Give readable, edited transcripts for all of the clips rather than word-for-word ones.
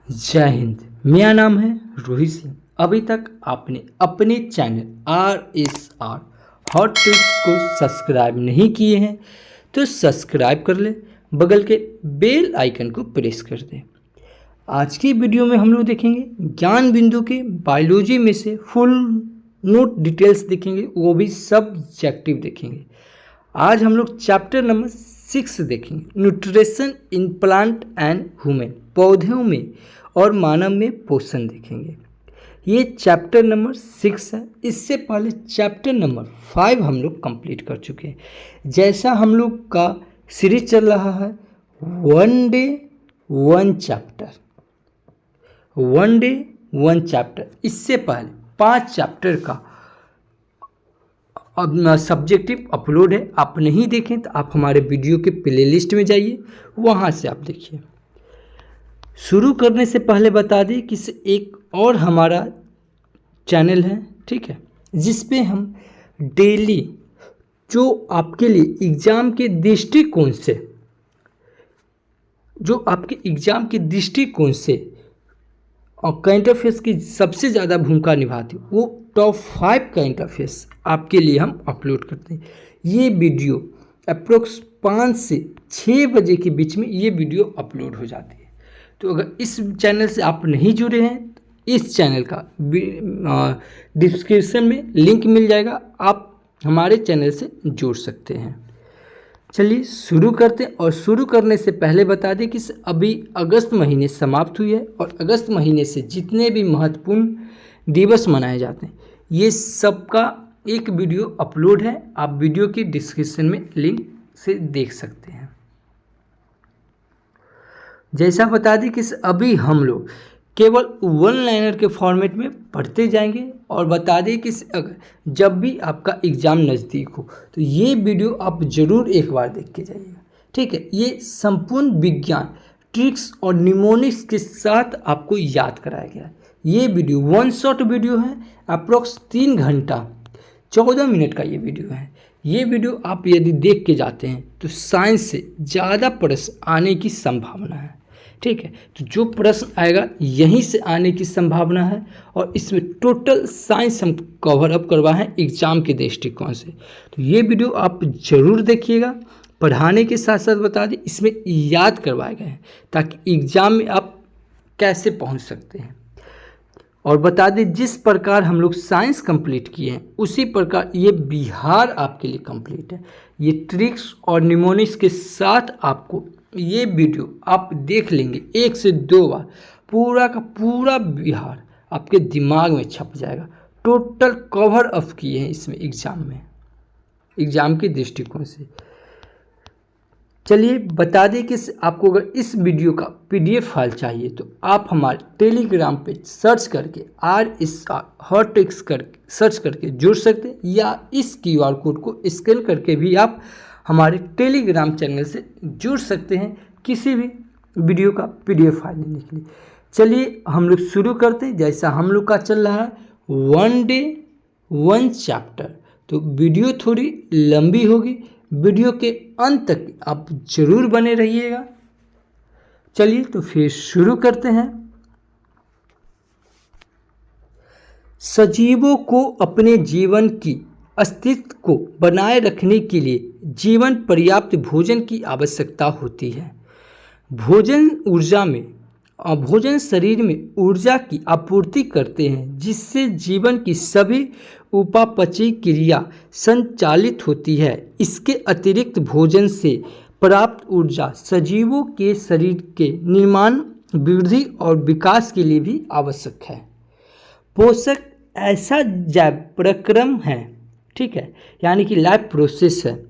जय हिंद। मेरा नाम है रोहित सिंह। अभी तक आपने अपने चैनल RSR हॉट टिप्स को सब्सक्राइब नहीं किए हैं तो सब्सक्राइब कर ले, बगल के बेल आइकन को प्रेस कर दें। आज की वीडियो में हम लोग देखेंगे ज्ञान बिंदु के बायोलॉजी में से फुल नोट डिटेल्स देखेंगे, वो भी सब्जेक्टिव देखेंगे। आज हम लोग चैप्टर नंबर 6 देखेंगे, nutrition in plant and human, पौधों में और मानव में पोषण देखेंगे। ये चैप्टर नंबर 6 है। इससे पहले चैप्टर नंबर 5 हम लोग कंप्लीट कर चुके हैं। जैसा हम लोग का सीरीज चल रहा है वन डे वन चैप्टर, इससे पहले 5 चैप्टर का अब सब्जेक्टिव अपलोड है। आप नहीं देखें तो आप हमारे वीडियो के प्लेलिस्ट में जाइए, वहाँ से आप देखिए। शुरू करने से पहले बता दें कि एक और हमारा चैनल है, ठीक है, जिस पे हम डेली जो आपके लिए एग्ज़ाम के दृष्टिकोण से और करंट अफेयर्स की सबसे ज़्यादा भूमिका निभाती है, वो टॉप 5 करंट अफेयर्स आपके लिए हम अपलोड करते हैं। ये वीडियो अप्रोक्स 5 से 6 बजे के बीच में ये वीडियो अपलोड हो जाती है। तो अगर इस चैनल से आप नहीं जुड़े हैं तो इस चैनल का डिस्क्रिप्शन में लिंक मिल जाएगा, आप हमारे चैनल से जुड़ सकते हैं। चलिए शुरू करते हैं। और शुरू करने से पहले बता दें कि अभी अगस्त महीने समाप्त हुई है और अगस्त महीने से जितने भी महत्वपूर्ण दिवस मनाए जाते हैं ये सबका एक वीडियो अपलोड है, आप वीडियो की डिस्क्रिप्शन में लिंक से देख सकते हैं। जैसा बता दें कि अभी हम लोग केवल वन लाइनर के फॉर्मेट में पढ़ते जाएंगे और बता दें कि जब भी आपका एग्ज़ाम नज़दीक हो तो ये वीडियो आप ज़रूर एक बार देख के जाइएगा, ठीक है। ये संपूर्ण विज्ञान ट्रिक्स और निमोनिक्स के साथ आपको याद कराया गया है। ये वीडियो वन शॉट वीडियो है, अप्रोक्स 3 घंटा 14 मिनट का ये वीडियो है। ये वीडियो आप यदि देख के जाते हैं तो साइंस से ज़्यादा प्रश्न आने की संभावना है, ठीक है। तो जो प्रश्न आएगा यहीं से आने की संभावना है और इसमें टोटल साइंस हम कवर अप करवाए हैं एग्ज़ाम के दृष्टिकोण से। तो ये वीडियो आप ज़रूर देखिएगा। पढ़ाने के साथ साथ बता दें इसमें याद करवाए गए हैं ताकि एग्ज़ाम में आप कैसे पहुंच सकते हैं। और बता दें जिस प्रकार हम लोग साइंस कंप्लीट किए हैं उसी प्रकार ये बिहार आपके लिए कंप्लीट है। ये ट्रिक्स और निमोनिक्स के साथ आपको ये वीडियो आप देख लेंगे 1 से 2 बार, पूरा का पूरा बिहार आपके दिमाग में छप जाएगा। टोटल कवर अप किए हैं इसमें एग्ज़ाम के दृष्टिकोण से। चलिए बता दें कि आपको अगर इस वीडियो का PDF फाइल चाहिए तो आप हमारे टेलीग्राम पे सर्च करके RSR हॉट टिप्स करके सर्च करके जुड़ सकते हैं, या इस QR कोड को स्कैन करके भी आप हमारे टेलीग्राम चैनल से जुड़ सकते हैं किसी भी वीडियो का PDF फाइल लेने के लिए। चलिए हम लोग शुरू करते हैं। जैसा हम लोग का चल रहा है वन डे वन चैप्टर, तो वीडियो थोड़ी लंबी होगी, वीडियो के अंत तक आप जरूर बने रहिएगा। चलिए तो फिर शुरू करते हैं। सजीवों को अपने जीवन की अस्तित्व को बनाए रखने के लिए जीवन पर्याप्त भोजन की आवश्यकता होती है। भोजन शरीर में ऊर्जा की आपूर्ति करते हैं जिससे जीवन की सभी उपापचयी क्रिया संचालित होती है। इसके अतिरिक्त भोजन से प्राप्त ऊर्जा सजीवों के शरीर के निर्माण, वृद्धि और विकास के लिए भी आवश्यक है। पोषक ऐसा जैव प्रक्रम है, ठीक है, यानी कि लाइफ प्रोसेस है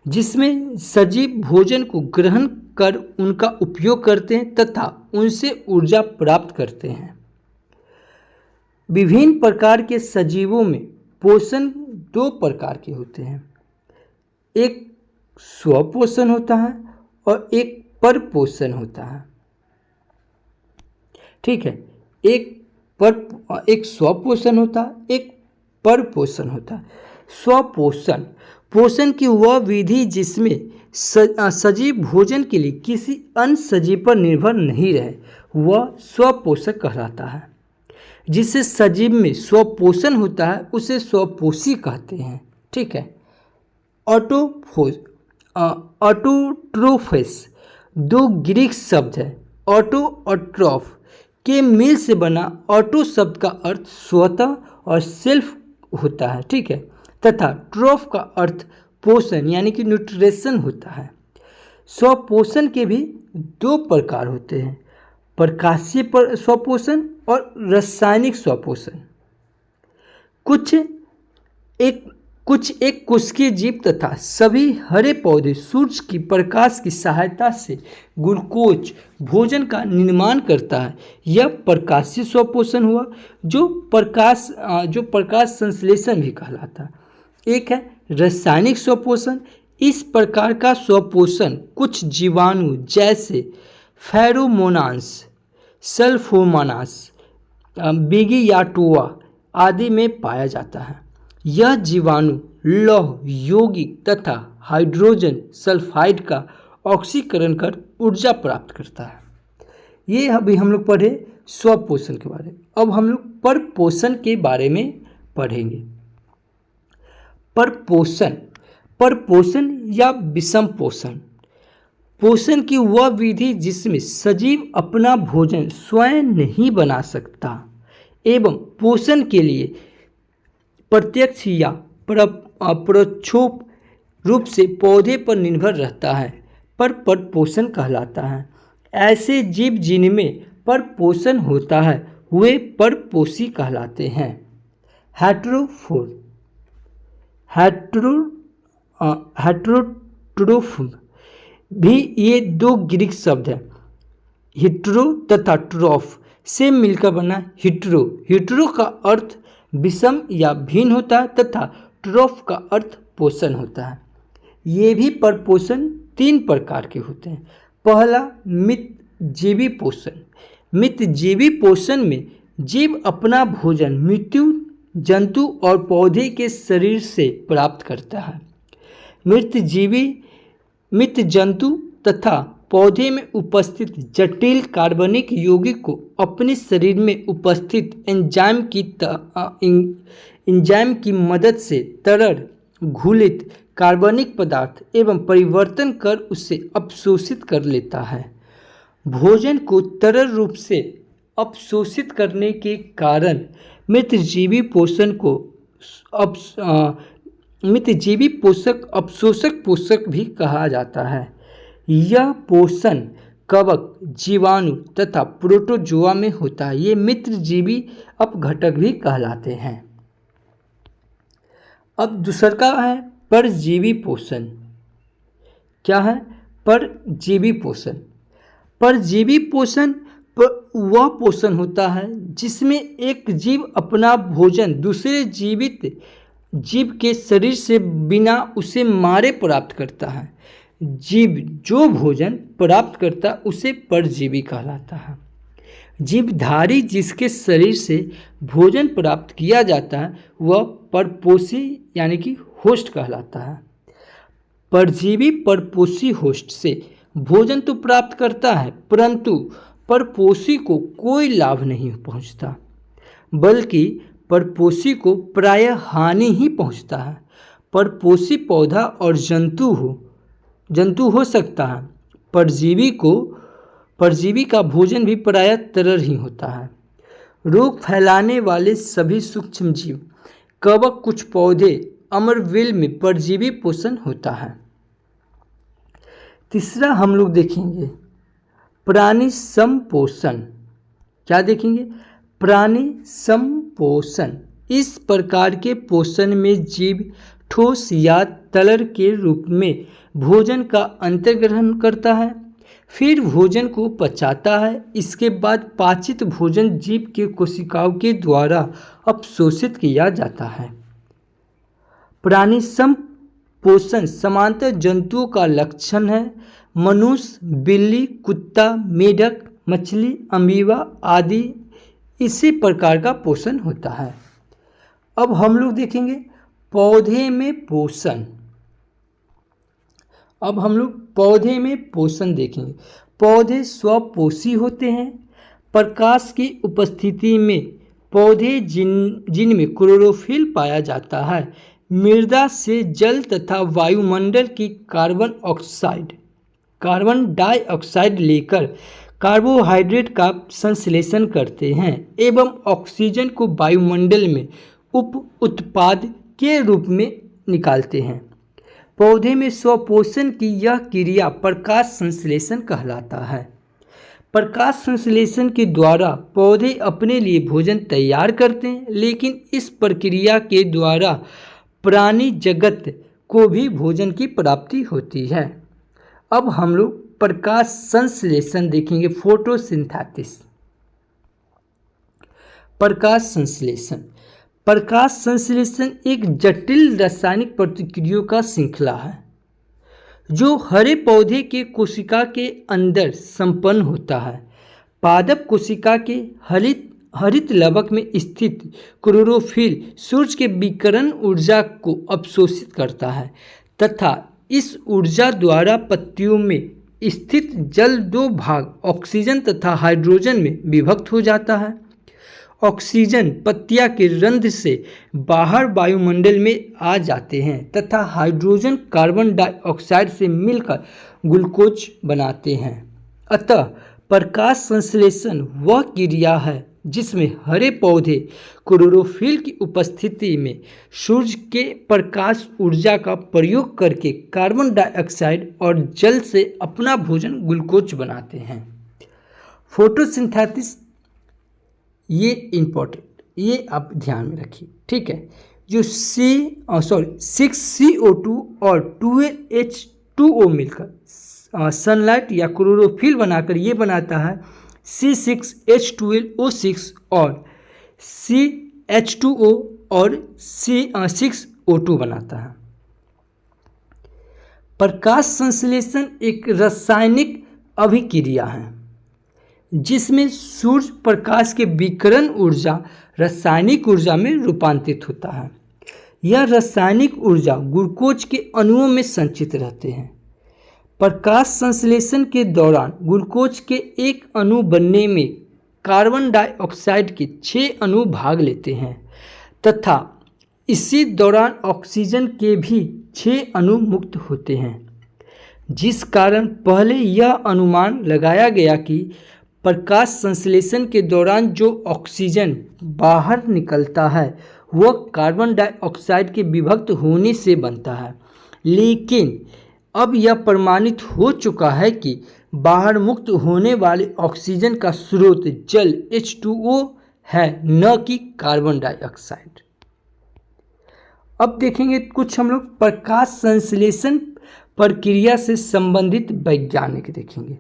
जिसमें सजीव भोजन को ग्रहण कर उनका उपयोग करते हैं तथा उनसे ऊर्जा प्राप्त करते हैं। विभिन्न प्रकार के सजीवों में पोषण 2 प्रकार के होते हैं, एक स्वपोषण होता है और एक परपोषण होता है, ठीक है। एक स्वपोषण होता है, एक परपोषण होता है। स्वपोषण पोषण की वह विधि जिसमें सजीव भोजन के लिए किसी अन्य सजीव पर निर्भर नहीं रहे, वह स्वपोषक कहलाता है। जिससे सजीव में स्वपोषण होता है उसे स्वपोषी कहते हैं। ठीक है। ऑटोट्रोफस दो ग्रीक शब्द है। ऑटो और ट्रॉफ के मेल से बना ऑटो शब्द का अर्थ स्वतः और सेल्फ होता है। ठीक है। तथा ट्रॉफ का अर्थ पोषण यानी कि न्यूट्रिशन होता है। स्वपोषण के भी दो प्रकार होते हैं, प्रकाशीय स्वपोषण और रासायनिक स्वपोषण। कुछ एक कोशिकीय जीव तथा सभी हरे पौधे सूर्य की प्रकाश की सहायता से ग्लूकोज भोजन का निर्माण करता है। यह प्रकाशीय स्वपोषण हुआ, जो प्रकाश संश्लेषण भी कहलाता है। एक है रासायनिक स्वपोषण। इस प्रकार का स्वपोषण कुछ जीवाणु जैसे फेरोमोनास, सल्फोमानास, बिगियाटोआ आदि में पाया जाता है। यह जीवाणु लौह, यौगिक तथा हाइड्रोजन सल्फाइड का ऑक्सीकरण कर ऊर्जा प्राप्त करता है। ये अभी हम लोग पढ़े स्वपोषण के बारे में। अब हम लोग परपोषण के बारे में पढ़ेंगे। परपोषण या विषम पोषण। पोषण की वह विधि जिसमें सजीव अपना भोजन स्वयं नहीं बना सकता एवं पोषण के लिए प्रत्यक्ष या परोक्ष रूप से पौधे पर निर्भर रहता है, परपोषण कहलाता है। ऐसे जीव जिनमें परपोषण होता है वे परपोषी कहलाते हैं। हेटेरोट्रोफ भी ये दो ग्रीक शब्द हैं, हिट्रो तथा ट्रॉफ से मिलकर बना हिट्रो का अर्थ विषम या भिन्न होता है तथा ट्रॉफ का अर्थ पोषण होता है। ये भी परपोषण तीन प्रकार के होते हैं। पहला मितजीवी पोषण। मितजीवी पोषण में जीव अपना भोजन मृत्यु जंतु और पौधे के शरीर से प्राप्त करता है। मृत जंतु तथा पौधे में उपस्थित जटिल कार्बनिक यौगिक को अपने शरीर में उपस्थित एंजाइम की मदद से तरल घुलित कार्बनिक पदार्थ एवं परिवर्तन कर उसे अपशोषित कर लेता है। भोजन को तरल रूप से अपशोषित करने के कारण मितजीवी पोषक अपशोषक पोषक भी कहा जाता है। यह पोषण कवक, जीवाणु तथा प्रोटोजोआ में होता है। ये मित्रजीवी अपघटक भी कहलाते हैं। अब दूसरा का है परजीवी पोषण। क्या है? परजीवी पोषण। परजीवी पोषण वह पोषण होता है जिसमें एक जीव अपना भोजन दूसरे जीवित जीव के शरीर से बिना उसे मारे प्राप्त करता है। जीव जो भोजन प्राप्त करता है उसे परजीवी कहलाता है। जीवधारी जिसके शरीर से भोजन प्राप्त किया जाता है वह परपोषी यानी कि होस्ट कहलाता है। परजीवी परपोषी होस्ट से भोजन तो प्राप्त करता है परंतु परपोषी को कोई लाभ नहीं पहुंचता, बल्कि परपोषी को प्रायः हानि ही पहुंचता है। परपोषी पौधा और जंतु हो सकता है। परजीवी का भोजन भी प्रायः तरल ही होता है। रोग फैलाने वाले सभी सूक्ष्म जीव, कवक, कुछ पौधे, अमरवेल में परजीवी पोषण होता है। तीसरा हम लोग देखेंगे प्राणी संपोषण। क्या देखेंगे? प्राणी संपोषण। इस प्रकार के पोषण में जीव ठोस या तरल के रूप में भोजन का अंतर्ग्रहण करता है, फिर भोजन को पचाता है। इसके बाद पाचित भोजन जीव के कोशिकाओं के द्वारा अपशोषित किया जाता है। प्राणी संपोषण समांतर जंतुओं का लक्षण है। मनुष्य, बिल्ली, कुत्ता, मेढक, मछली, अमीबा आदि इसी प्रकार का पोषण होता है। अब हम लोग देखेंगे पौधे में पोषण। अब हम लोग पौधे में पोषण देखेंगे। पौधे स्वपोषी होते हैं। प्रकाश की उपस्थिति में पौधे जिनमें क्लोरोफिल पाया जाता है मृदा से जल तथा वायुमंडल की कार्बन डाइऑक्साइड लेकर कार्बोहाइड्रेट का संश्लेषण करते हैं एवं ऑक्सीजन को वायुमंडल में उत्पाद के रूप में निकालते हैं। पौधे में स्वपोषण की यह क्रिया प्रकाश संश्लेषण कहलाता है। प्रकाश संश्लेषण के द्वारा पौधे अपने लिए भोजन तैयार करते हैं, लेकिन इस प्रक्रिया के द्वारा प्राणी जगत को भी भोजन की प्राप्ति होती है। अब हम लोग प्रकाश संश्लेषण देखेंगे, फोटोसिंथेसिस। प्रकाश संश्लेषण एक जटिल रासायनिक प्रतिक्रियाओं का श्रृंखला है जो हरे पौधे के कोशिका के अंदर संपन्न होता है। पादप कोशिका के हरित लवक में स्थित क्लोरोफिल सूर्य के विकिरण ऊर्जा को अवशोषित करता है तथा इस ऊर्जा द्वारा पत्तियों में स्थित जल दो भाग ऑक्सीजन तथा हाइड्रोजन में विभक्त हो जाता है। ऑक्सीजन पत्तियां के रंध्र से बाहर वायुमंडल में आ जाते हैं तथा हाइड्रोजन कार्बन डाइऑक्साइड से मिलकर ग्लूकोज बनाते हैं। अतः प्रकाश संश्लेषण वह क्रिया है जिसमें हरे पौधे क्लोरोफिल की उपस्थिति में सूर्य के प्रकाश ऊर्जा का प्रयोग करके कार्बन डाइऑक्साइड और जल से अपना भोजन ग्लूकोज बनाते हैं। फोटोसिंथेसिस ये इम्पोर्टेंट, ये आप ध्यान में रखिए, ठीक है। जो 6CO2 और 2H2O मिलकर सनलाइट या क्लोरोफिल बनाकर ये बनाता है C6H12O6 और CH2O और C6O2 बनाता है। प्रकाश संश्लेषण एक रासायनिक अभिक्रिया है जिसमें सूर्य प्रकाश के विकिरण ऊर्जा रासायनिक ऊर्जा में रूपांतरित होता है। यह रासायनिक ऊर्जा ग्लूकोज के अणुओं में संचित रहते हैं। प्रकाश संश्लेषण के दौरान ग्लूकोज के एक अणु बनने में कार्बन डाइऑक्साइड के 6 अणु भाग लेते हैं तथा इसी दौरान ऑक्सीजन के भी 6 अणु मुक्त होते हैं, जिस कारण पहले यह अनुमान लगाया गया कि प्रकाश संश्लेषण के दौरान जो ऑक्सीजन बाहर निकलता है वह कार्बन डाइऑक्साइड के विभक्त होने से बनता है। लेकिन अब यह प्रमाणित हो चुका है कि बाहर मुक्त होने वाले ऑक्सीजन का स्रोत जल H2O है, न कि कार्बन डाइऑक्साइड। अब देखेंगे कुछ हम लोग प्रकाश संश्लेषण प्रक्रिया से संबंधित वैज्ञानिक देखेंगे।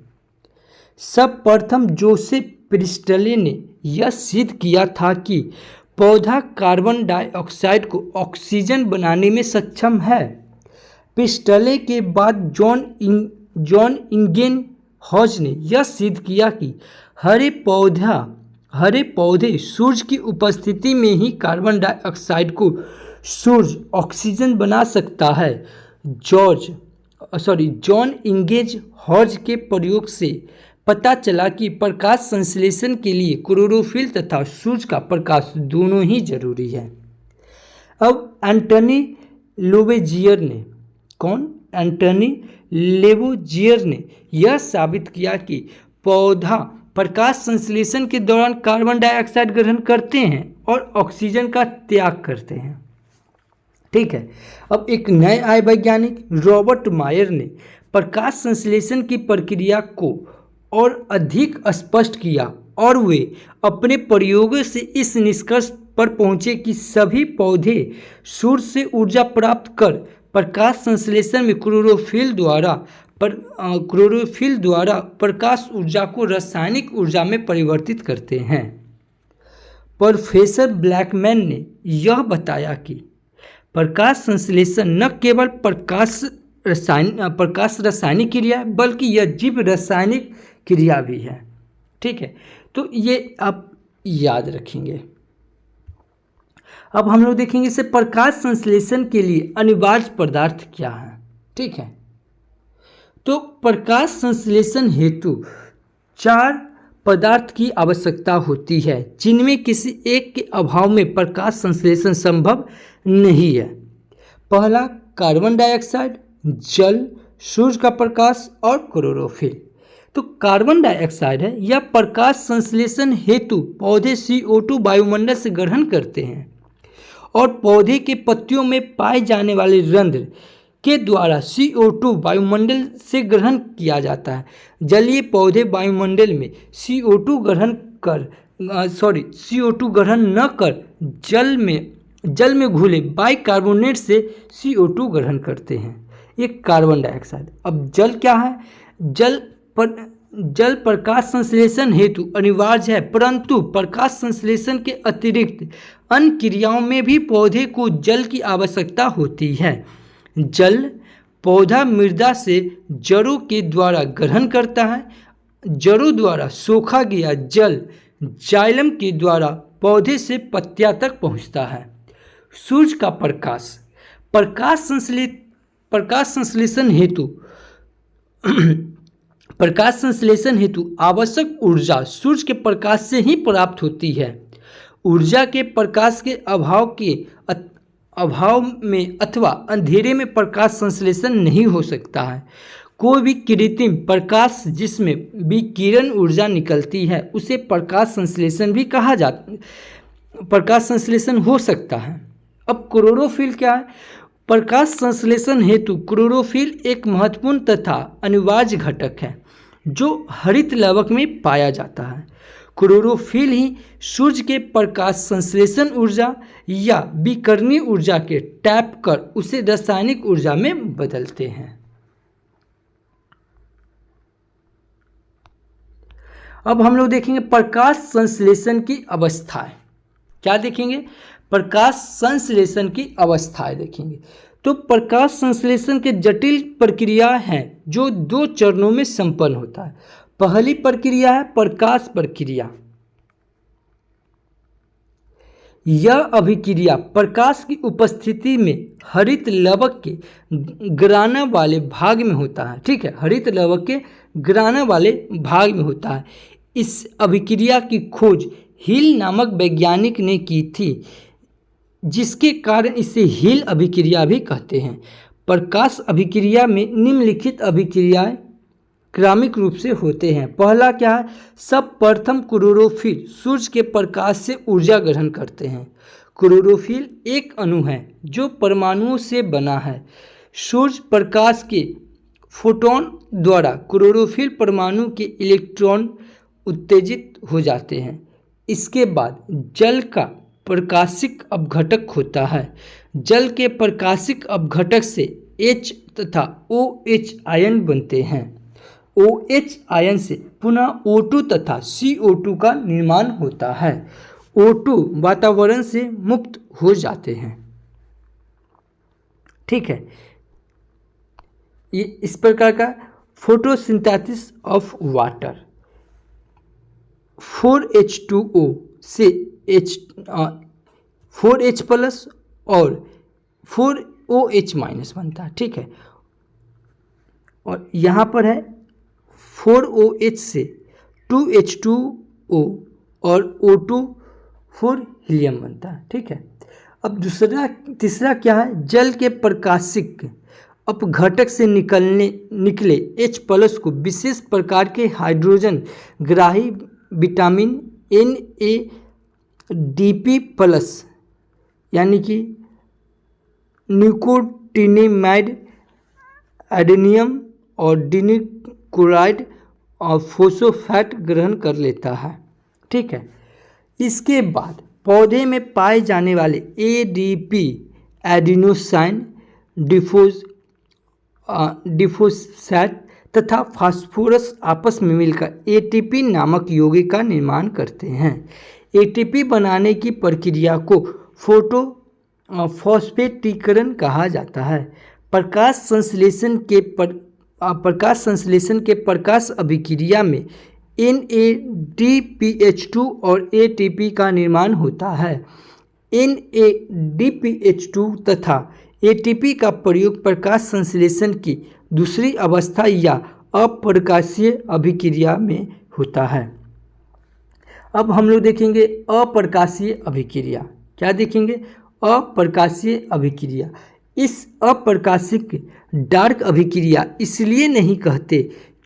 सर्वप्रथम जोसेफ प्रिस्टले ने यह सिद्ध किया था कि पौधा कार्बन डाइऑक्साइड को ऑक्सीजन बनाने में सक्षम है। प्रिस्टले के बाद जॉन इंगेनहॉज ने यह सिद्ध किया कि हरे पौधे सूर्य की उपस्थिति में ही कार्बन डाइऑक्साइड को सूर्य ऑक्सीजन बना सकता है। जॉन इंगेनहॉज के प्रयोग से पता चला कि प्रकाश संश्लेषण के लिए क्लोरोफिल तथा सूर्य का प्रकाश दोनों ही जरूरी है। अब एंटनी लेवोजियर ने यह साबित किया कि पौधा प्रकाश संश्लेषण के दौरान कार्बन डाइऑक्साइड ग्रहण करते हैं और ऑक्सीजन का त्याग करते हैं, ठीक है। अब एक नए आए वैज्ञानिक रॉबर्ट मायर ने प्रकाश संश्लेषण की प्रक्रिया को और अधिक स्पष्ट किया और वे अपने प्रयोगों से इस निष्कर्ष पर पहुंचे कि सभी पौधे सूर्य से ऊर्जा प्राप्त कर प्रकाश संश्लेषण में क्लोरोफिल द्वारा प्रकाश ऊर्जा को रासायनिक ऊर्जा में परिवर्तित करते हैं। प्रोफेसर ब्लैकमैन ने यह बताया कि प्रकाश संश्लेषण न केवल प्रकाश रासायनिक क्रिया है बल्कि यह जीव रासायनिक क्रिया भी है, ठीक है। तो ये आप याद रखेंगे। अब हम लोग देखेंगे इसे प्रकाश संश्लेषण के लिए अनिवार्य पदार्थ क्या है, ठीक है। तो प्रकाश संश्लेषण हेतु 4 पदार्थ की आवश्यकता होती है, जिनमें किसी एक के अभाव में प्रकाश संश्लेषण संभव नहीं है। पहला कार्बन डाइऑक्साइड, जल, सूर्य का प्रकाश और क्लोरोफिल। तो कार्बन डाइऑक्साइड है, यह प्रकाश संश्लेषण हेतु पौधे CO2 वायुमंडल से ग्रहण करते हैं और पौधे के पत्तियों में पाए जाने वाले रंध्र के द्वारा CO2 वायुमंडल से ग्रहण किया जाता है। जलीय पौधे वायुमंडल में CO2 ग्रहण न कर जल में घुले बाइकार्बोनेट से CO2 ग्रहण करते हैं। ये कार्बन डाइऑक्साइड। अब जल क्या है? जल प्रकाश संश्लेषण हेतु अनिवार्य है, परंतु प्रकाश संश्लेषण के अतिरिक्त अन्य क्रियाओं में भी पौधे को जल की आवश्यकता होती है। जल पौधा मृदा से जड़ों के द्वारा ग्रहण करता है। जड़ों द्वारा सोखा गया जल जाइलम के द्वारा पौधे से पत्तियां तक पहुंचता है। सूर्य का प्रकाश संश्लेषण हेतु आवश्यक ऊर्जा सूर्य के प्रकाश से ही प्राप्त होती है। ऊर्जा के प्रकाश के अभाव में अथवा अंधेरे में प्रकाश संश्लेषण नहीं हो सकता है। कोई भी कृत्रिम प्रकाश जिसमें विकिरण ऊर्जा निकलती है उसे प्रकाश संश्लेषण हो सकता है। अब क्लोरोफिल क्या है? प्रकाश संश्लेषण हेतु क्लोरोफिल एक महत्वपूर्ण तथा अनिवार्य घटक है जो हरित लवक में पाया जाता है। क्लोरोफिल ही सूर्य के प्रकाश संश्लेषण ऊर्जा या विकिरणीय ऊर्जा के टैप कर उसे रासायनिक ऊर्जा में बदलते हैं। अब हम लोग देखेंगे प्रकाश संश्लेषण की अवस्थाएं। क्या देखेंगे? प्रकाश संश्लेषण की अवस्थाएं देखेंगे। तो प्रकाश संश्लेषण के जटिल प्रक्रिया हैं जो 2 चरणों में संपन्न होता है। पहली प्रक्रिया है प्रकाश प्रक्रिया। यह अभिक्रिया प्रकाश की उपस्थिति में हरित लवक के गिराना वाले भाग में होता है। ठीक है, हरित लवक के गिराना वाले भाग में होता है। इस अभिक्रिया की खोज हिल नामक वैज्ञानिक ने की थी, जिसके कारण इसे हिल अभिक्रिया भी कहते हैं। प्रकाश अभिक्रिया में निम्नलिखित अभिक्रियाएं क्रमिक रूप से होते हैं। पहला क्या है? सर्वप्रथम क्लोरोफिल सूर्य के प्रकाश से ऊर्जा ग्रहण करते हैं। क्लोरोफिल एक अणु है जो परमाणुओं से बना है। सूर्य प्रकाश के फोटोन द्वारा क्लोरोफिल परमाणु के इलेक्ट्रॉन उत्तेजित हो जाते हैं। इसके बाद जल का प्रकाशिक अपघटक होता है। जल के प्रकाशिक अपघटक से H तथा OH आयन बनते हैं। OH आयन से पुनः O2 तथा CO2 का निर्माण होता है। O2 वातावरण से मुक्त हो जाते हैं। ठीक है, ये इस प्रकार का फोटोसिंथेसिस ऑफ वाटर। 4H2O से 4H प्लस और 4OH माइनस बनता है। ठीक है, और यहाँ पर है 4OH से 2H2O और O2 4 हीलियम बनता है। ठीक है, अब तीसरा क्या है? जल के प्रकाशिक अपघटक से निकले H प्लस को विशेष प्रकार के हाइड्रोजन ग्राही विटामिन NADP प्लस यानी कि निकोटिनेमाइड, एडेनियम और डिनिक्लोराइड और फोस्फेट ग्रहण कर लेता है। ठीक है, इसके बाद पौधे में पाए जाने वाले ADP एडिनोसाइन डिफोस्फेट तथा फास्फोरस आपस में मिलकर ATP नामक यौगिक का निर्माण करते हैं। ATP बनाने की प्रक्रिया को फोस्फेटीकरण कहा जाता है। प्रकाश संश्लेषण के प्रकाश अभिक्रिया में NADPH2 और ATP का निर्माण होता है। NADPH2 तथा ATP का प्रयोग प्रकाश संश्लेषण की दूसरी अवस्था या अप्रकाशीय अभिक्रिया में होता है। अब हम लोग देखेंगे अप्रकाशीय अभिक्रिया। क्या देखेंगे? अप्रकाशीय अभिक्रिया। इस अप्रकाशिक डार्क अभिक्रिया इसलिए नहीं कहते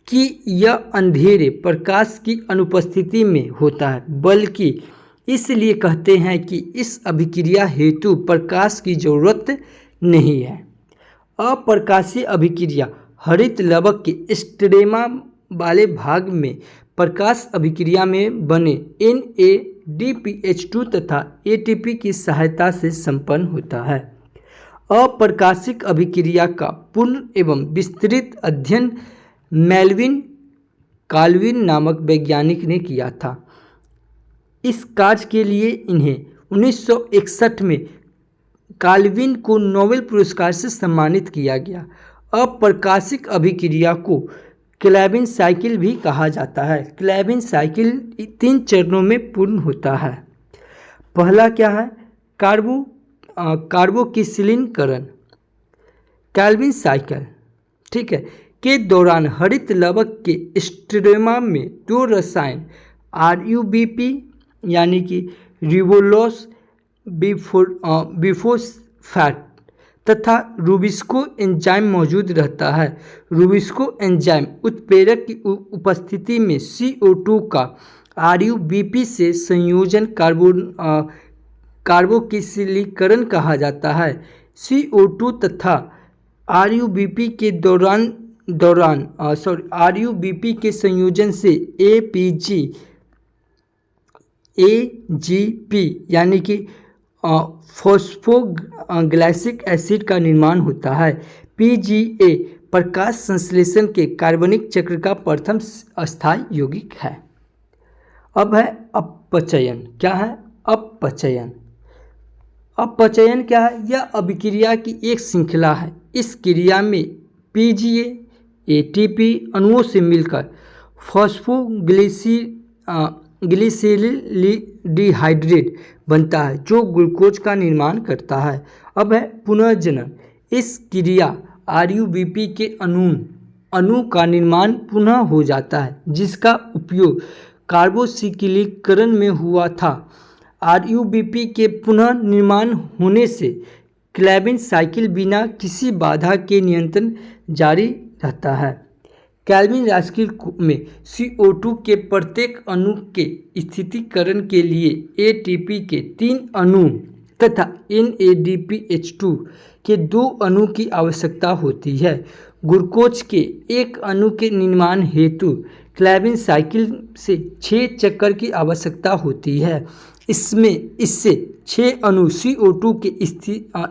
कि यह अंधेरे प्रकाश की अनुपस्थिति में होता है, बल्कि इसलिए कहते हैं कि इस अभिक्रिया हेतु प्रकाश की जरूरत नहीं है। अप्रकाशीय अभिक्रिया हरित लवक के स्टेरमा वाले भाग में प्रकाश अभिक्रिया में बने NADPH2 तथा ATP की सहायता से संपन्न होता है। अप्रकाशिक अभिक्रिया का पूर्ण एवं विस्तृत अध्ययन मेल्विन काल्विन नामक वैज्ञानिक ने किया था। इस कार्य के लिए इन्हें 1961 में काल्विन को नोबेल पुरस्कार से सम्मानित किया गया। अप्रकाशिक अभिक्रिया को क्लेविन साइकिल भी कहा जाता है। क्लेविन साइकिल 3 चरणों में पूर्ण होता है। पहला क्या है? कार्बोक्सिलीकरण क्लेविन साइकिल, ठीक है, के दौरान हरित लवक के स्टेरमा में 2 रसायन RUBP यानी कि रिबोलोस बिफोस्फेट तथा रूबिस्को एंजाइम मौजूद रहता है। रूबिस्को एंजाइम उत्प्रेरक की उपस्थिति में CO2 का RUBP से संयोजन कार्बोक्सिलीकरण कहा जाता है। CO2 तथा RUBP के RUBP के संयोजन से AGP यानी कि फॉस्फोग्लाइसिक एसिड का निर्माण होता है। PGA प्रकाश संश्लेषण के कार्बनिक चक्र का प्रथम अस्थायी यौगिक है। अब है अपचयन। क्या है? अपचयन। अपचयन क्या है? यह अभिक्रिया की एक श्रृंखला है। इस क्रिया में PGA ATP अणुओं से मिलकर फॉस्फोग्लिसरील्डिहाइड्रेट बनता है जो ग्लूकोज का निर्माण करता है। अब है पुनर्जनन। इस क्रिया RUBP के अणु का निर्माण पुनः हो जाता है, जिसका उपयोग कार्बोक्सिलीकरण में हुआ था। RUBP के पुनः निर्माण होने से क्लेविन साइकिल बिना किसी बाधा के नियंत्रण जारी रहता है। क्लेविन साइकिल में CO2 के प्रत्येक अणु के स्थिरीकरण के लिए ATP के 3 अणु तथा NADPH2 के 2 अणु की आवश्यकता होती है। ग्लूकोज के 1 अणु के निर्माण हेतु क्लेविन साइकिल से 6 चक्कर की आवश्यकता होती है। इससे 6 अणु CO2 के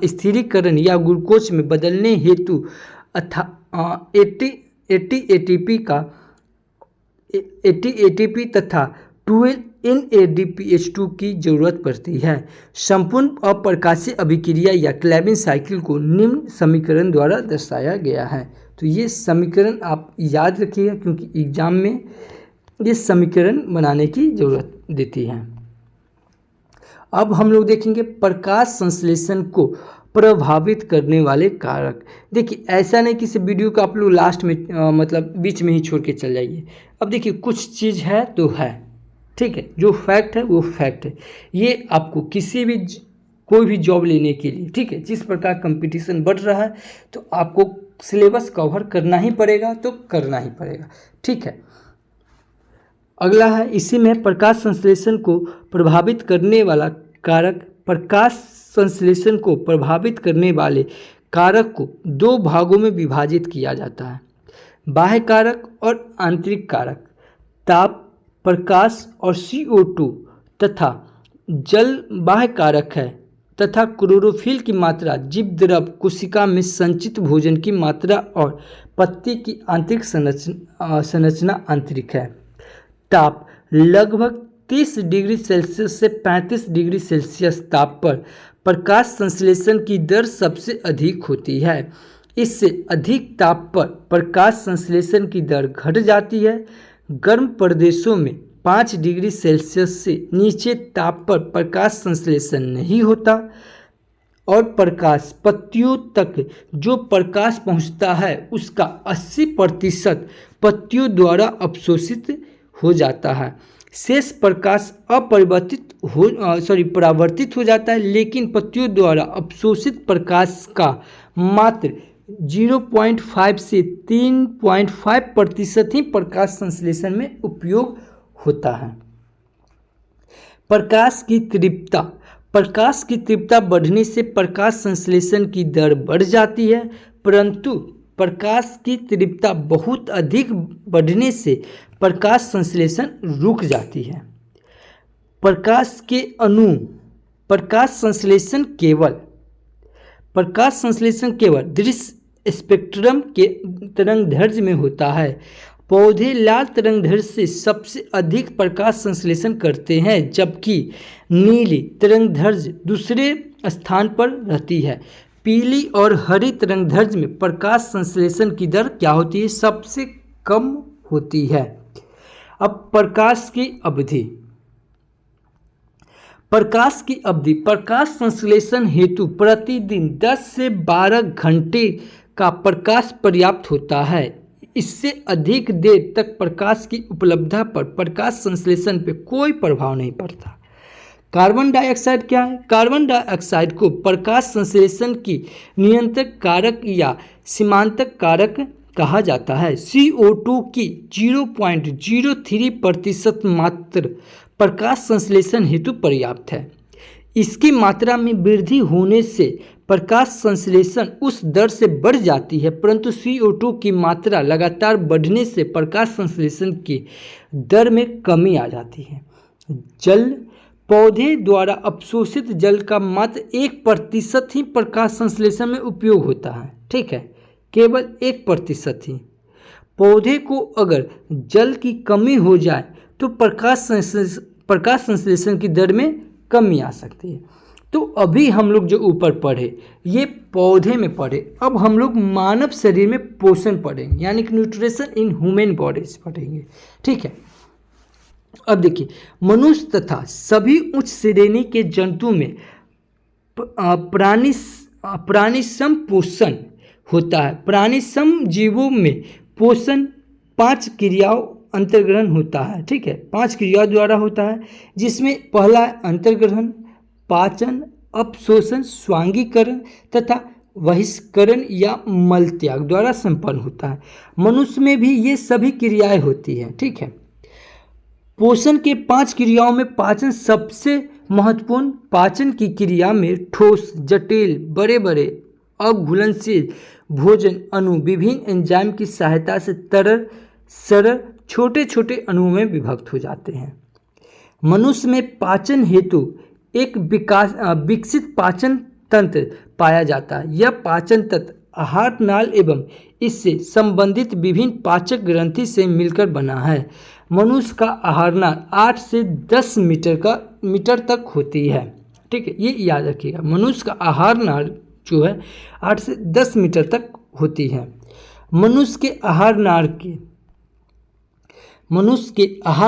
स्थिरीकरण या ग्लूकोज में बदलने हेतु 80 ATP तथा 12 NADPH2 की जरूरत पड़ती है। संपूर्ण अप्रकाशीय अभिक्रिया या क्लेविन साइकिल को निम्न समीकरण द्वारा दर्शाया गया है। तो ये समीकरण आप याद रखिएगा, क्योंकि एग्जाम में ये समीकरण बनाने की जरूरत देती है। अब हम लोग देखेंगे प्रकाश संश्लेषण को प्रभावित करने वाले कारक। देखिए, ऐसा नहीं कि इस वीडियो को आप लोग लास्ट में मतलब बीच में ही छोड़ के चल जाइए। अब देखिए, कुछ चीज़ है तो है, ठीक है, जो फैक्ट है वो फैक्ट है। ये आपको कोई भी जॉब लेने के लिए, ठीक है, जिस प्रकार कंपटीशन बढ़ रहा है तो आपको सिलेबस कवर करना ही पड़ेगा, तो करना ही पड़ेगा, ठीक है। अगला है, इसी में प्रकाश संश्लेषण को प्रभावित करने वाला कारक। प्रकाश संश्लेषण को प्रभावित करने वाले कारक को 2 भागों में विभाजित किया जाता है, बाह्य कारक और आंतरिक कारक। ताप, प्रकाश और CO2 तथा जल बाह्य कारक है तथा क्लोरोफिल की मात्रा, जीवद्रव, कोशिका में संचित भोजन की मात्रा और पत्ती की आंतरिक संरचना आंतरिक है। ताप लगभग 30 डिग्री सेल्सियस से 35 डिग्री सेल्सियस ताप पर प्रकाश संश्लेषण की दर सबसे अधिक होती है। इससे अधिक ताप पर प्रकाश संश्लेषण की दर घट जाती है। गर्म प्रदेशों में 5 डिग्री सेल्सियस से नीचे ताप पर प्रकाश संश्लेषण नहीं होता और प्रकाश पत्तियों तक जो प्रकाश पहुंचता है उसका 80% पत्तियों द्वारा अवशोषित हो जाता है। शेष प्रकाश परावर्तित हो जाता है, लेकिन पत्तियों द्वारा अवशोषित प्रकाश का मात्र 0.5 से 3.5% ही प्रकाश संश्लेषण में उपयोग होता है। प्रकाश की तीव्रता बढ़ने से प्रकाश संश्लेषण की दर बढ़ जाती है, परंतु प्रकाश की तीव्रता बहुत अधिक बढ़ने से प्रकाश संश्लेषण रुक जाती है। प्रकाश संश्लेषण केवल दृश्य स्पेक्ट्रम के तरंगदैर्घ्य में होता है। पौधे लाल तरंगदैर्घ्य से सबसे अधिक प्रकाश संश्लेषण करते हैं, जबकि नीली तरंगदैर्घ्य दूसरे स्थान पर रहती है। पीली और हरी तरंगदैर्घ्य में प्रकाश संश्लेषण की दर क्या होती है? सबसे कम होती है। अब प्रकाश की अवधि प्रकाश संश्लेषण हेतु प्रतिदिन 10 से 12 घंटे का प्रकाश पर्याप्त होता है। इससे अधिक देर तक प्रकाश की उपलब्धता पर प्रकाश संश्लेषण पर कोई प्रभाव नहीं पड़ता। कार्बन डाइऑक्साइड क्या है? कार्बन डाइऑक्साइड को प्रकाश संश्लेषण की नियंत्रण कारक या सीमांतक कारक कहा जाता है। CO2 की 0.03% मात्र प्रकाश संश्लेषण हेतु पर्याप्त है। इसकी मात्रा में वृद्धि होने से प्रकाश संश्लेषण उस दर से बढ़ जाती है, परंतु CO2 की मात्रा लगातार बढ़ने से प्रकाश संश्लेषण की दर में कमी आ जाती है। जल पौधे द्वारा अवशोषित जल का मात्र 1% ही प्रकाश संश्लेषण में उपयोग होता है। ठीक है, केवल 1% ही। पौधे को अगर जल की कमी हो जाए तो प्रकाश संश्लेषण की दर में कमी आ सकती है। तो अभी हम लोग जो ऊपर पढ़े ये पौधे में पढ़े, अब हम लोग मानव शरीर में पोषण पढ़ेंगे, यानी कि न्यूट्रिशन इन ह्यूमन बॉडीज पढ़ेंगे। ठीक है, अब देखिए, मनुष्य तथा सभी उच्च श्रेणी के जंतु में प्राणिसम पोषण होता है। प्राणिसम जीवों में पोषण 5 क्रियाओं अंतर्ग्रहण होता है। ठीक है, 5 क्रियाओं द्वारा होता है, जिसमें पहला अंतर्ग्रहण, पाचन, अपशोषण, स्वांगीकरण तथा बहिष्करण या मलत्याग द्वारा संपन्न होता है। मनुष्य में भी ये सभी क्रियाएं होती हैं। ठीक है, पोषण के 5 क्रियाओं में पाचन सबसे महत्वपूर्ण। पाचन की क्रिया में ठोस, जटिल, बड़े बड़े अघुलनशील भोजन अणु विभिन्न एंजाइम की सहायता से तरल सरल छोटे छोटे अणुओं में विभक्त हो जाते हैं। मनुष्य में पाचन हेतु एक विकसित पाचन तंत्र पाया जाता है। यह पाचन तंत्र आहार नाल एवं इससे संबंधित विभिन्न पाचक ग्रंथि से मिलकर बना है। मनुष्य का आहार नाल 8 से 10 मीटर तक होती है। ठीक है, ये याद रखिएगा, मनुष्य का आहार नाल जो है 8 से 10 मीटर तक होती है। मनुष्य के आहार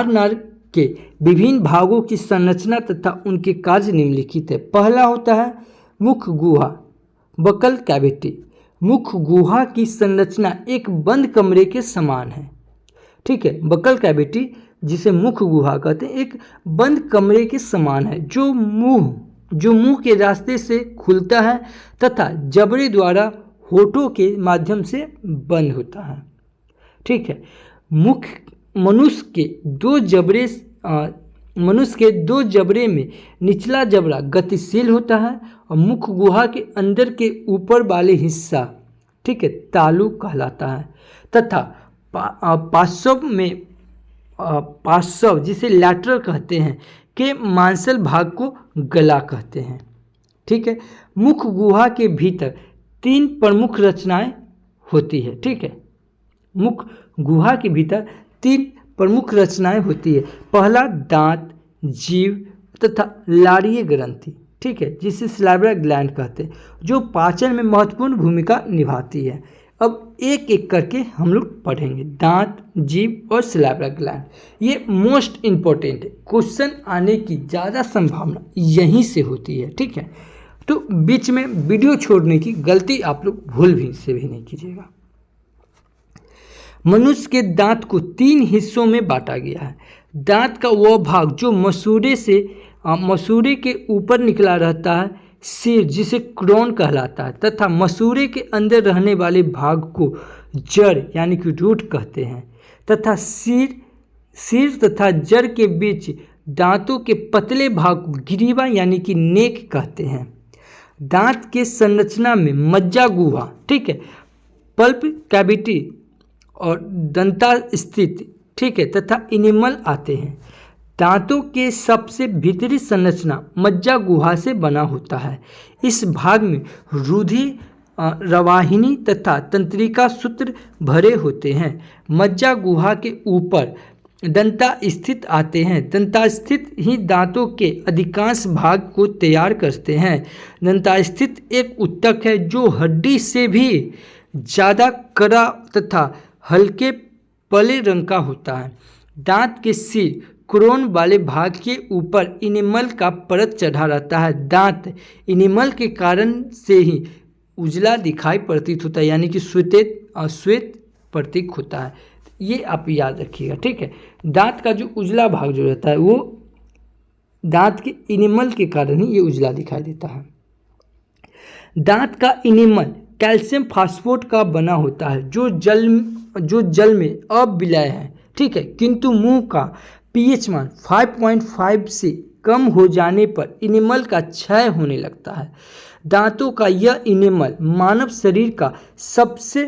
नाल के विभिन्न भागों की संरचना तथा उनके कार्य निम्नलिखित है। पहला होता है मुख्य गुहा, बकल कैविटी। मुख्य गुहा की संरचना एक बंद कमरे के समान है। ठीक है, बकल कैविटी जिसे मुख्य गुहा कहते हैं, एक बंद कमरे के समान है जो मुंह के रास्ते से खुलता है तथा जबड़े द्वारा होठों के माध्यम से बंद होता है। ठीक है, मनुष्य के दो जबड़े में निचला जबड़ा गतिशील होता है और मुख्य गुहा के अंदर के ऊपर वाले हिस्सा, ठीक है, तालु कहलाता है तथा पार्श्व जिसे लैटरल कहते हैं के मांसल भाग को गला कहते हैं। ठीक है, मुख्य गुहा के भीतर 3 प्रमुख रचनाएं होती है। ठीक है, मुख्य गुहा के भीतर 3 प्रमुख रचनाएं होती है। पहला दांत, जीव तथा लारीय ग्रंथि, ठीक है, जिसे सलाइवरी ग्लैंड कहते हैं, जो पाचन में महत्वपूर्ण भूमिका निभाती है। अब एक एक करके हम लोग पढ़ेंगे, दांत, जीभ और सलाइवरी ग्लैंड। ये मोस्ट इम्पोर्टेंट है, क्वेश्चन आने की ज़्यादा संभावना यहीं से होती है। ठीक है, तो बीच में वीडियो छोड़ने की गलती आप लोग भूल भी से भी नहीं कीजिएगा। मनुष्य के दांत को 3 हिस्सों में बांटा गया है। दांत का वह भाग जो मसूड़े के ऊपर निकला रहता है, सिर जिसे क्रोन कहलाता है, तथा मसूड़े के अंदर रहने वाले भाग को जड़ यानी कि रूट कहते हैं, तथा सिर तथा जड़ के बीच दांतों के पतले भाग को ग्रीवा यानी कि नेक कहते हैं। दांत के संरचना में मज्जा गुहा, ठीक है, पल्प कैविटी और दंतास्थित, ठीक है, तथा इनेमल आते हैं। दांतों के सबसे भीतरी संरचना मज्जा गुहा से बना होता है। इस भाग में रुधि, रवाहिनी तथा तंत्रिका सूत्र भरे होते हैं। मज्जा गुहा के ऊपर दंतास्थित आते हैं। दंतास्थित ही दांतों के अधिकांश भाग को तैयार करते हैं। दंतास्थित एक ऊतक है जो हड्डी से भी ज़्यादा कड़ा तथा हल्के पले रंग का होता है। दांत के सिर क्रोन वाले भाग के ऊपर इनेमल का परत चढ़ा रहता है। दांत इनेमल के कारण से ही उजला दिखाई प्रतीत होता है, यानी कि श्वेत प्रतीक होता है। ये आप याद रखिएगा, ठीक है। दांत का जो उजला भाग जो रहता है वो दांत के इनेमल के कारण ही ये उजला दिखाई देता है। दांत का इनेमल कैल्शियम फास्फेट का बना होता है जो जल में अविलय है, ठीक है, किंतु मुंह का पीएच मान 5.5 से कम हो जाने पर इनेमल का क्षय होने लगता है। दांतों का यह इनेमल मानव शरीर का सबसे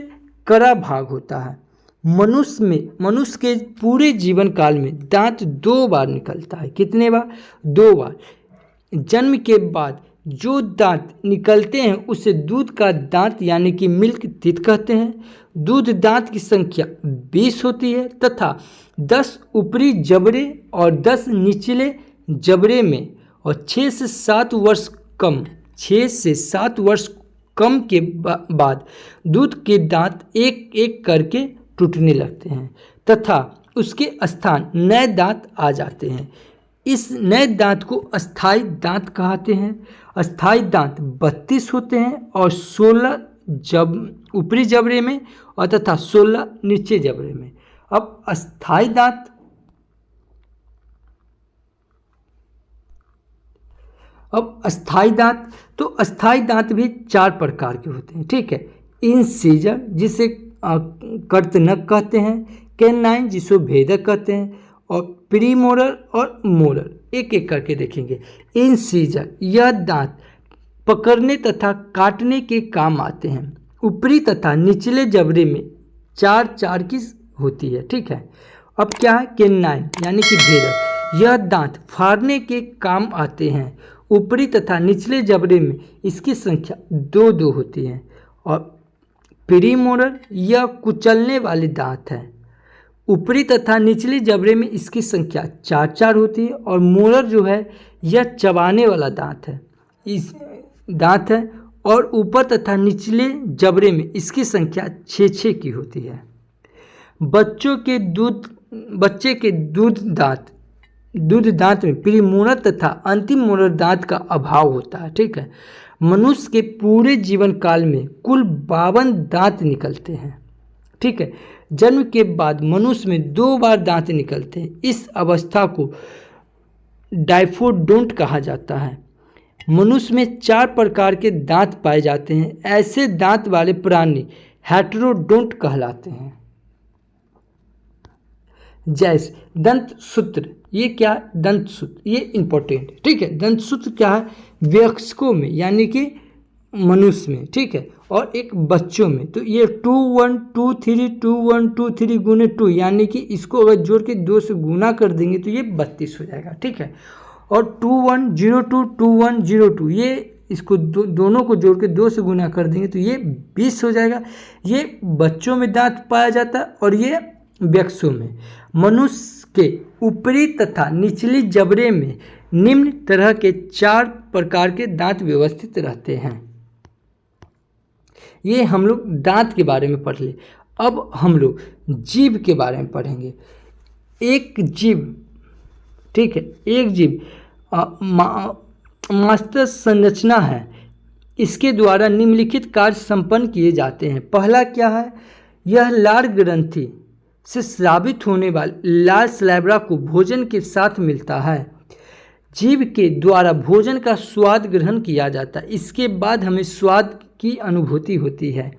कड़ा भाग होता है। मनुष्य के पूरे जीवन काल में दांत 2 बार निकलता है। कितने बार? 2 बार। जन्म के बाद जो दांत निकलते हैं उसे दूध का दांत यानी कि मिल्क टीथ कहते हैं। दूध दांत की संख्या 20 होती है तथा 10 ऊपरी जबड़े और 10 निचले जबड़े में, और 6 से 7 वर्ष कम के बाद दूध के दांत एक एक करके टूटने लगते हैं तथा उसके स्थान नए दांत आ जाते हैं। इस नए दांत को अस्थायी दांत कहते हैं। अस्थायी दांत 32 होते हैं और 16 ऊपरी जबड़े में और तथा 16 नीचे जबड़े में। अब अस्थायी दांत भी 4 प्रकार के होते हैं, ठीक है। इंसीजर जिसे कर्तनक कहते हैं, कैनाइन जिसको भेदक कहते हैं, और प्रीमोलर और मोलर। एक एक करके देखेंगे। इंसीजर यह दांत पकड़ने तथा काटने के काम आते हैं। ऊपरी तथा निचले जबड़े में 4 की होती है, ठीक है। अब क्या है? कैनाइन यानी कि भेदक। यह दांत फाड़ने के काम आते हैं। ऊपरी तथा निचले जबड़े में इसकी संख्या 2 होती है। और प्रीमोलर यह कुचलने वाले दांत है। ऊपरी तथा निचले जबड़े में इसकी संख्या 4 होती है। और मोलर जो है यह चबाने वाला दांत है और ऊपर तथा निचले जबड़े में इसकी संख्या 6 की होती है। बच्चे के दूध दांत में प्रीमोलर तथा अंतिम मोलर दांत का अभाव होता है, ठीक है। मनुष्य के पूरे जीवन काल में कुल 52 दांत निकलते हैं, ठीक है। जन्म के बाद मनुष्य में 2 बार दांत निकलते हैं। इस अवस्था को डाइफोडोंट कहा जाता है। मनुष्य में 4 प्रकार के दांत पाए जाते हैं। ऐसे दांत वाले प्राणी हेटेरोडोंट कहलाते हैं। जैसे दंत सूत्र, ये क्या? दंत सूत्र ये इंपॉर्टेंट है, ठीक है। दंत सूत्र क्या है? वयस्कों में यानी कि मनुष्य में, ठीक है, और एक बच्चों में। तो ये 2 1 2 3 2 1 2 3 गुने 2 यानी कि इसको अगर जोड़ के 2 से गुना कर देंगे तो ये 32 हो जाएगा, ठीक है। और 2 1 0 2 2 1 0 2 ये इसको दोनों को जोड़ के 2 से गुना कर देंगे तो ये 20 हो जाएगा। ये बच्चों में दांत पाया जाता है और ये वयस्कों में। मनुष्य के ऊपरी तथा निचली जबड़े में निम्न तरह के 4 प्रकार के दांत व्यवस्थित रहते हैं। ये हम लोग दांत के बारे में पढ़ ले। अब हम लोग जीभ के बारे में पढ़ेंगे। एक जीभ, ठीक है, एक जीभ मास्टर संरचना है। इसके द्वारा निम्नलिखित कार्य संपन्न किए जाते हैं। पहला क्या है, यह लार ग्रंथि से स्रावित होने वाले लाल स्लैब्रा को भोजन के साथ मिलता है। जीभ के द्वारा भोजन का स्वाद ग्रहण किया जाता है, इसके बाद हमें स्वाद की अनुभूति होती है।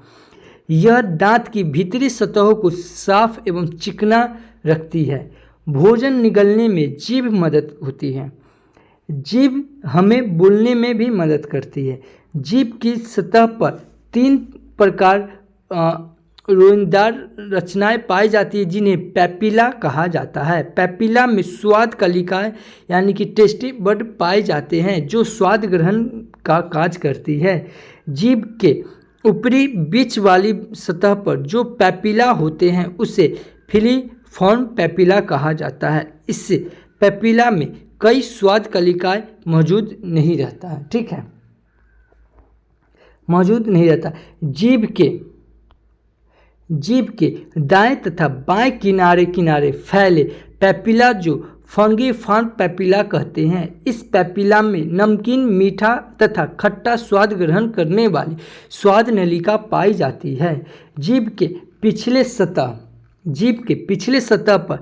यह दांत की भीतरी सतहों को साफ एवं चिकना रखती है। भोजन निगलने में जीभ मदद होती है। जीभ हमें बोलने में भी मदद करती है। जीभ की सतह पर 3 प्रकार रोएदार रचनाएं पाई जाती है जिन्हें पैपिला कहा जाता है। पैपिला में स्वाद कलिकाएं यानी कि टेस्टी बड पाए जाते हैं जो स्वाद ग्रहण का कार्य करती है। जीभ के ऊपरी बीच वाली सतह पर जो पैपिला होते हैं उसे फिलीफॉर्म पैपिला कहा जाता है। इससे पैपिला में कई स्वाद कलिकाएं मौजूद नहीं रहता है, ठीक है, मौजूद नहीं रहता। जीभ के दाएं तथा बाएं किनारे किनारे फैले पैपिला जो फंगिफॉर्म पैपिला कहते हैं। इस पैपिला में नमकीन, मीठा तथा खट्टा स्वाद ग्रहण करने वाली स्वाद नलिका पाई जाती है। जीभ के पिछले सतह पर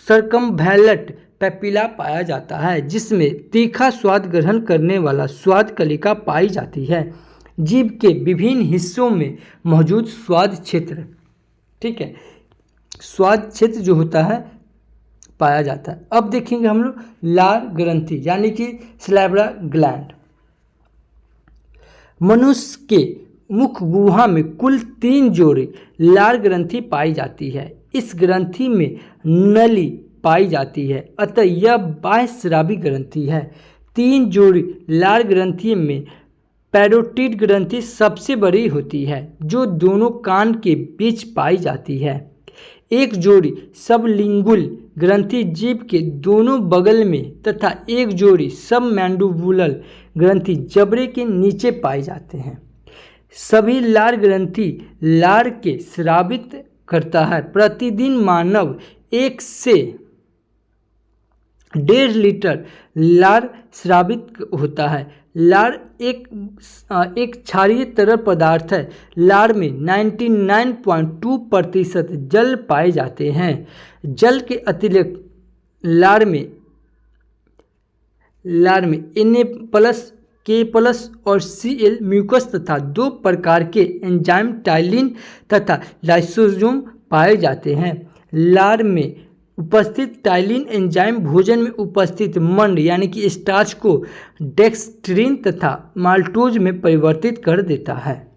सर्कमवैलेंट पैपिला पाया जाता है जिसमें तीखा स्वाद ग्रहण करने वाला स्वाद कलिका पाई जाती है। जीभ के विभिन्न हिस्सों में मौजूद स्वाद क्षेत्र, ठीक है, स्वाद क्षेत्र जो होता है पाया जाता है। अब देखेंगे हम लोग लार ग्रंथि यानी कि सैलिवरी ग्लैंड। मनुष्य के मुख गुहा में कुल 3 जोड़ी लार ग्रंथि पाई जाती है। इस ग्रंथि में नली पाई जाती है, अतः यह बाह्य स्रावी ग्रंथि है। 3 जोड़ी लार ग्रंथि में पैरोटिड ग्रंथि सबसे बड़ी होती है जो दोनों कान के बीच पाई जाती है। एक जोड़ी सबलिंगुअल ग्रंथि जीभ के दोनों बगल में तथा एक जोड़ी सबमैंडिबुलर ग्रंथि जबड़े के नीचे पाए जाते हैं। सभी लार ग्रंथि लार के स्रावित करता है। प्रतिदिन मानव 1 से 1.5 लीटर लार स्रावित होता है। लार एक क्षारीय तरल पदार्थ है। लार में 99.2% जल पाए जाते हैं। जल के अतिरिक्त लार में Na+, K+ और Cl म्यूकस तथा 2 प्रकार के एंजाइम टाइलिन तथा लाइसोसोम पाए जाते हैं। लार में उपस्थित टाइलिन एंजाइम भोजन में उपस्थित मंड यानी कि स्टार्च को डेक्स्ट्रिन तथा माल्टोज में परिवर्तित कर देता है।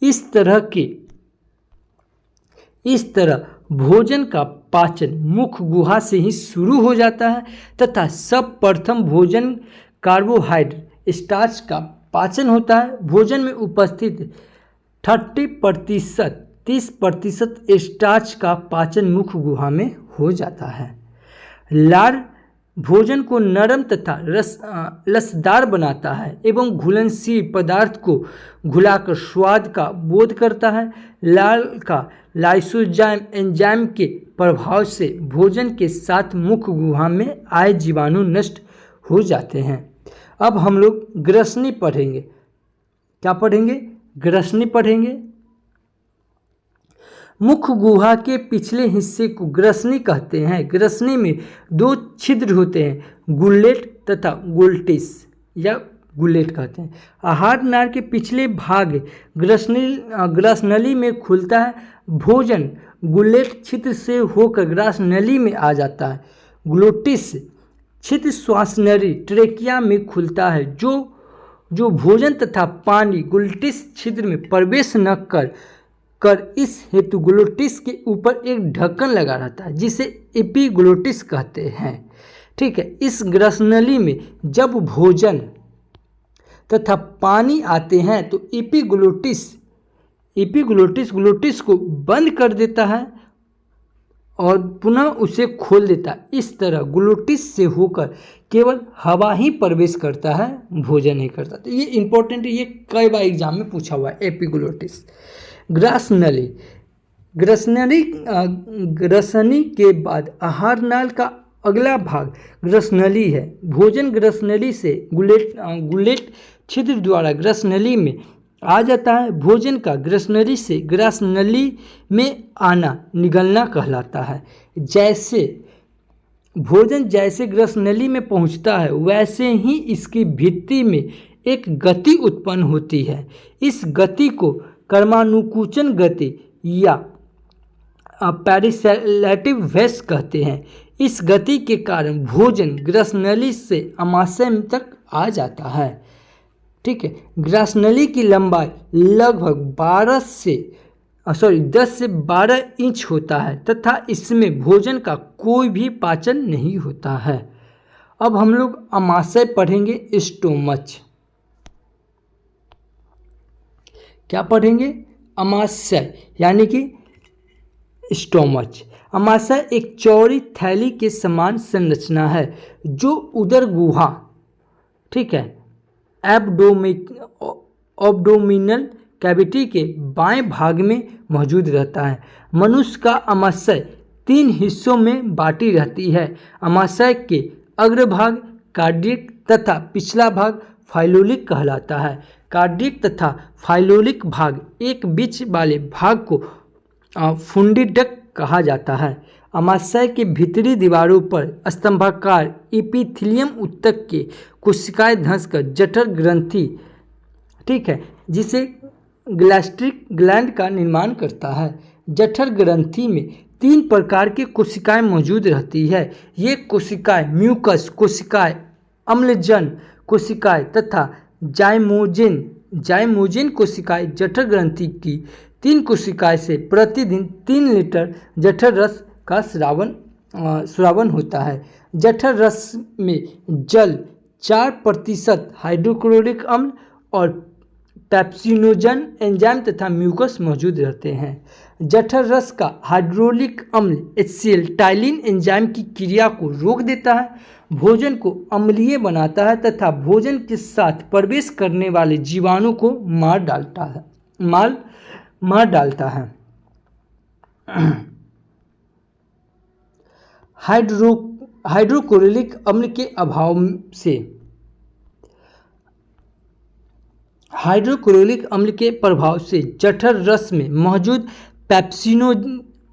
इस तरह भोजन का पाचन मुख गुहा से ही शुरू हो जाता है तथा सब प्रथम भोजन कार्बोहाइड्रेट स्टार्च का पाचन होता है। भोजन में उपस्थित 30% स्टार्च का पाचन मुख गुहा में हो जाता है। लार भोजन को नरम तथा रसदार बनाता है एवं घुलनशील पदार्थ को घुलाकर स्वाद का बोध करता है। लार का लाइसोजाइम एंजाइम के प्रभाव से भोजन के साथ मुख गुहा में आए जीवाणु नष्ट हो जाते हैं। अब हम लोग ग्रसनी पढ़ेंगे। क्या पढ़ेंगे? ग्रसनी पढ़ेंगे। मुख गुहा के पिछले हिस्से को ग्रसनी कहते हैं। ग्रसनी में 2 छिद्र होते हैं, गुल्लेट तथा गुल्टिस या गुल्लेट कहते हैं। आहार नाल के पिछले भाग ग्रसनली में खुलता है। भोजन गुल्लेट छिद्र से होकर ग्रसनली में आ जाता है। ग्लोटिस छिद्र श्वासनली ट्रेकिया में खुलता है। जो भोजन तथा पानी गुल्टिस छिद्र में प्रवेश न कर इस हेतु ग्लोटिस के ऊपर एक ढक्कन लगा रहता है जिसे एपिग्लोटिस कहते हैं। ठीक है, इस ग्रसनली में जब भोजन तथा पानी आते हैं तो एपिग्लोटिस को बंद कर देता है और पुनः उसे खोल देता है। इस तरह ग्लोटिस से होकर केवल हवा ही प्रवेश करता है, भोजन नहीं करता। तो ये इंपॉर्टेंट है, ये कई बार एग्जाम में पूछा हुआ है। एपिग्लोटिस ग्रसनी के बाद आहार नाल का अगला भाग ग्रसनली है। भोजन ग्रसनली से गुलेट छिद्र द्वारा ग्रसनली में आ जाता है। भोजन का ग्रसनली से ग्रसनली में आना निगलना कहलाता है। जैसे भोजन जैसे ग्रसनली में पहुंचता है वैसे ही इसकी भित्ति में एक गति उत्पन्न होती है। इस गति को कर्मानुकुचन गति या पैरिसैलेटिव वेस कहते हैं। इस गति के कारण भोजन ग्रसनली से आमाशय तक आ जाता है। ठीक है, ग्रसनली की लंबाई लगभग 10 से 12 इंच होता है तथा इसमें भोजन का कोई भी पाचन नहीं होता है। अब हम लोग आमाशय पढ़ेंगे, स्टोमच। क्या पढ़ेंगे? आमाशय यानी कि स्टोमच। आमाशय एक चौड़ी थैली के समान संरचना है जो उदर गुहा, ठीक है, एब्डोमिनल कैविटी के बाएं भाग में मौजूद रहता है। मनुष्य का आमाशय 3 हिस्सों में बांटी रहती है। आमाशय के अग्रभाग कार्डियक तथा पिछला भाग फाइलोलिक कहलाता है। कार्डियक तथा फाइलोलिक भाग एक बीच वाले भाग को फुंडिडक कहा जाता है। आमाशय के भीतरी दीवारों पर स्तंभाकार एपिथेलियम ऊतक के कोशिकाएं धंसकर जठर ग्रंथि, ठीक है, जिसे गैस्ट्रिक ग्लैंड का निर्माण करता है। जठर ग्रंथि में 3 प्रकार की कोशिकाएं मौजूद रहती है। ये कोशिकाएं म्यूकस कोशिकाएं, अम्लजन कोशिकाएं तथा जाइमोजेन कोशिकाएं जठर ग्रंथि की 3 कोशिकाएं से प्रतिदिन 3 लीटर जठर रस का स्रावन होता है। जठर रस में जल 4% हाइड्रोक्लोरिक अम्ल और पेप्सिनोजन एंजाइम तथा म्यूकस मौजूद रहते हैं। जठर रस का हाइड्रोलिक अम्ल HCl टाइलिन एंजाइम की क्रिया को रोक देता है, भोजन को अम्लीय बनाता है तथा भोजन के साथ प्रवेश करने वाले जीवाणु को मार डालता है। हाइड्रोक्लोरिक अम्ल के अभाव से हाइड्रोक्लोरिक अम्ल के प्रभाव से जठर रस में मौजूद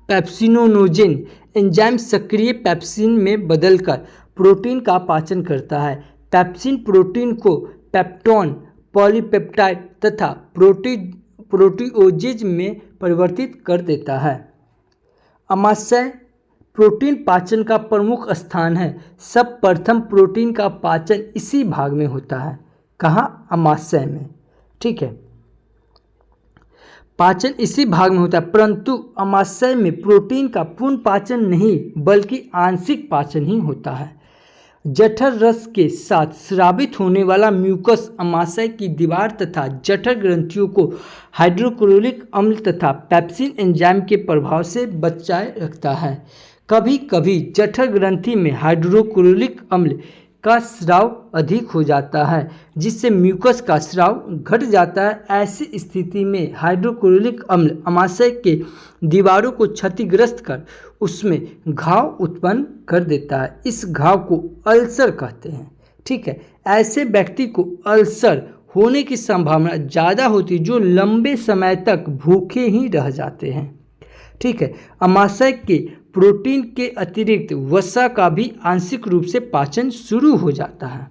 पेप्सिनोजेन एंजाइम सक्रिय पेप्सिन में बदलकर प्रोटीन का पाचन करता है। पेप्सिन प्रोटीन को पेप्टोन, पॉलीपेप्टाइड तथा प्रोटीओजेज में परिवर्तित कर देता है। आमाशय प्रोटीन पाचन का प्रमुख स्थान है। सर्वप्रथम प्रोटीन का पाचन इसी भाग में होता है। कहाँ? आमाशय में। ठीक है, पाचन इसी भाग में होता है, परंतु आमाशय में प्रोटीन का पूर्ण पाचन नहीं बल्कि आंशिक पाचन ही होता है। जठर रस के साथ स्रावित होने वाला म्यूकस आमाशय की दीवार तथा जठर ग्रंथियों को हाइड्रोक्लोरिक अम्ल तथा पेप्सिन एंजाइम के प्रभाव से बचाए रखता है। कभी कभी जठर ग्रंथि में हाइड्रोक्लोरिक अम्ल का स्राव अधिक हो जाता है जिससे म्यूकस का स्राव घट जाता है। ऐसी स्थिति में हाइड्रोक्लोरिक अम्ल आमाशय के दीवारों को क्षतिग्रस्त कर उसमें घाव उत्पन्न कर देता है। इस घाव को अल्सर कहते हैं। ठीक है, ऐसे व्यक्ति को अल्सर होने की संभावना ज़्यादा होती है जो लंबे समय तक भूखे ही रह जाते हैं। ठीक है, आमाशय के प्रोटीन के अतिरिक्त वसा का भी आंशिक रूप से पाचन शुरू हो जाता है।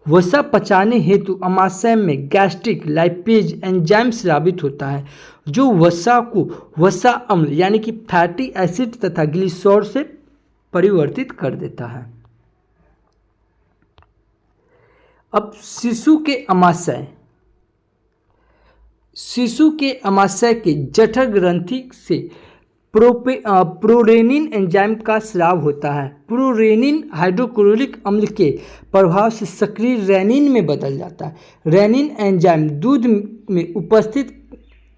वसा पचाने हेतु आमाशय में गैस्ट्रिक लाइपेज एंजाइम स्रावित होता है जो वसा को वसा अम्ल यानी कि फैटी एसिड तथा ग्लिसरॉल से परिवर्तित कर देता है। अब शिशु के आमाशय के जठर ग्रंथि से प्रोरेनिन एंजाइम का स्राव होता है। प्रोरेनिन हाइड्रोक्लोरिक अम्ल के प्रभाव से सक्रिय रेनिन में बदल जाता है। रेनिन एंजाइम दूध में उपस्थित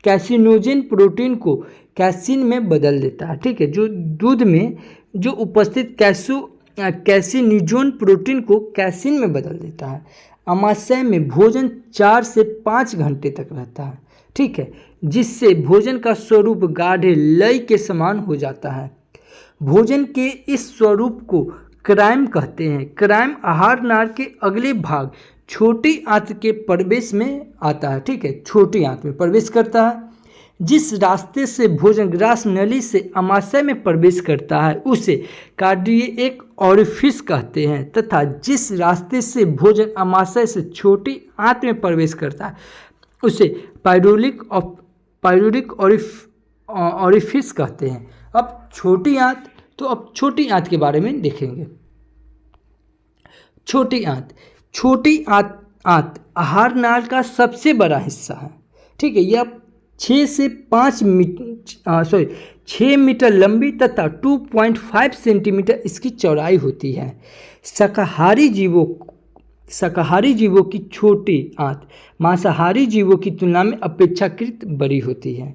कैसिनोजेन प्रोटीन को कैसिन में बदल देता है। ठीक है, जो दूध में जो उपस्थित कैसिनिजोन प्रोटीन को कैसिन में बदल देता है। आमाशय में भोजन 4 से 5 घंटे तक रहता है। ठीक है, जिससे भोजन का स्वरूप गाढ़े लय के समान हो जाता है। भोजन के इस स्वरूप को क्राइम कहते हैं। क्राइम आहार नाल के अगले भाग छोटी आंत के प्रवेश में आता है। ठीक है, छोटी आंत में प्रवेश करता है। जिस रास्ते से भोजन ग्रास नली से अमाशय में प्रवेश करता है उसे कार्डियक ऑरिफिस कहते हैं, तथा जिस रास्ते से भोजन अमाशय से छोटी आंत में प्रवेश करता है उसे पायरोलिक ऑरिफिस कहते हैं। अब छोटी आंत के बारे में देखेंगे। छोटी आंत आहार नाल का सबसे बड़ा हिस्सा है। ठीक है, यह 6 मीटर लंबी तथा 2.5 सेंटीमीटर इसकी चौड़ाई होती है। शाकाहारी जीवों की छोटी आंत मांसाहारी जीवों की तुलना में अपेक्षाकृत बड़ी होती है।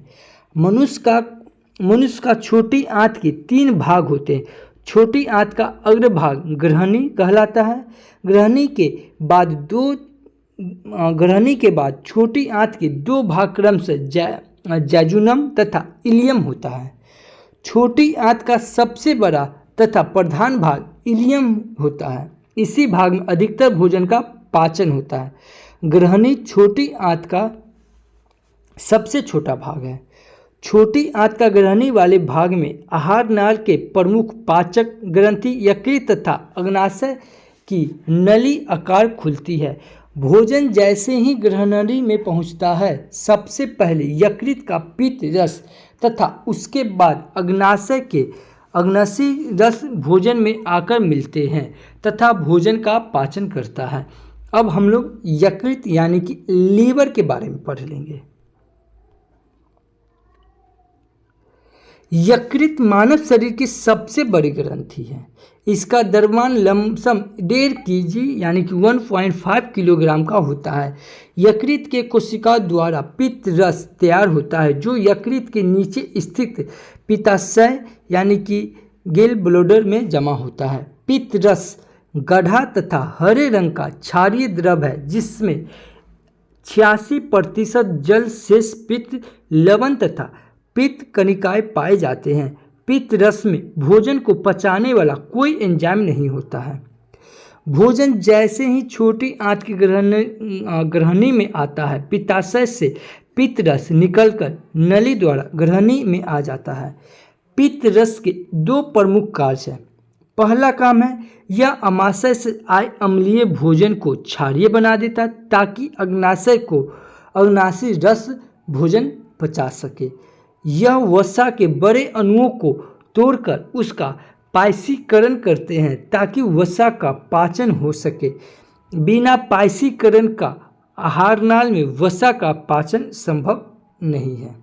मनुष्य का छोटी आंत के 3 भाग होते हैं। छोटी आंत का अग्रभाग ग्रहणी कहलाता है। ग्रहणी के बाद छोटी आंत के 2 भाग क्रमशः जैजुनम तथा इलियम होता है। छोटी आंत का सबसे बड़ा तथा प्रधान भाग इलियम होता है। इसी भाग में अधिकतर भोजन का पाचन होता है। ग्रहणी छोटी आंत का सबसे छोटा भाग है। छोटी आंत का ग्रहणी वाले भाग में आहार नाल के प्रमुख पाचक ग्रंथि यकृत तथा अग्नाशय की नली आकार खुलती है। भोजन जैसे ही ग्रहणनली में पहुंचता है सबसे पहले यकृत का पित्त रस तथा उसके बाद अग्नाशय रस भोजन में आकर मिलते हैं तथा भोजन का पाचन करता है। अब हम लोग यकृत यानी कि लीवर के बारे में पढ़ लेंगे। यकृत मानव शरीर की सबसे बड़ी ग्रंथि है। इसका द्रव्यमान लमसम 1.5 kg यानी कि 1.5 किलोग्राम का होता है। यकृत के कोशिका द्वारा पित्त रस तैयार होता है जो यकृत के नीचे स्थित पित्ताशय यानी कि गेल ब्लैडर में जमा होता है। पित्त रस गाढ़ा तथा हरे रंग का क्षारीय द्रव है जिसमें 86% जल शेष पित्त लवण तथा पित्त कणिकाएं पाए जाते हैं। पित्त रस में भोजन को पचाने वाला कोई एंजाइम नहीं होता है। भोजन जैसे ही छोटी आंत की ग्रहणी में आता है पित्ताशय से पित्त रस निकलकर नली द्वारा ग्रहणी में आ जाता है। पित्त रस के 2 प्रमुख कार्य हैं। पहला काम है यह अमाशय से आए अम्लीय भोजन को क्षारीय बना देता है ताकि अग्नाशी रस भोजन पचा सके। यह वसा के बड़े अणुओं को तोड़कर उसका पायसीकरण करते हैं ताकि वसा का पाचन हो सके। बिना पायसीकरण का आहार नाल में वसा का पाचन संभव नहीं है।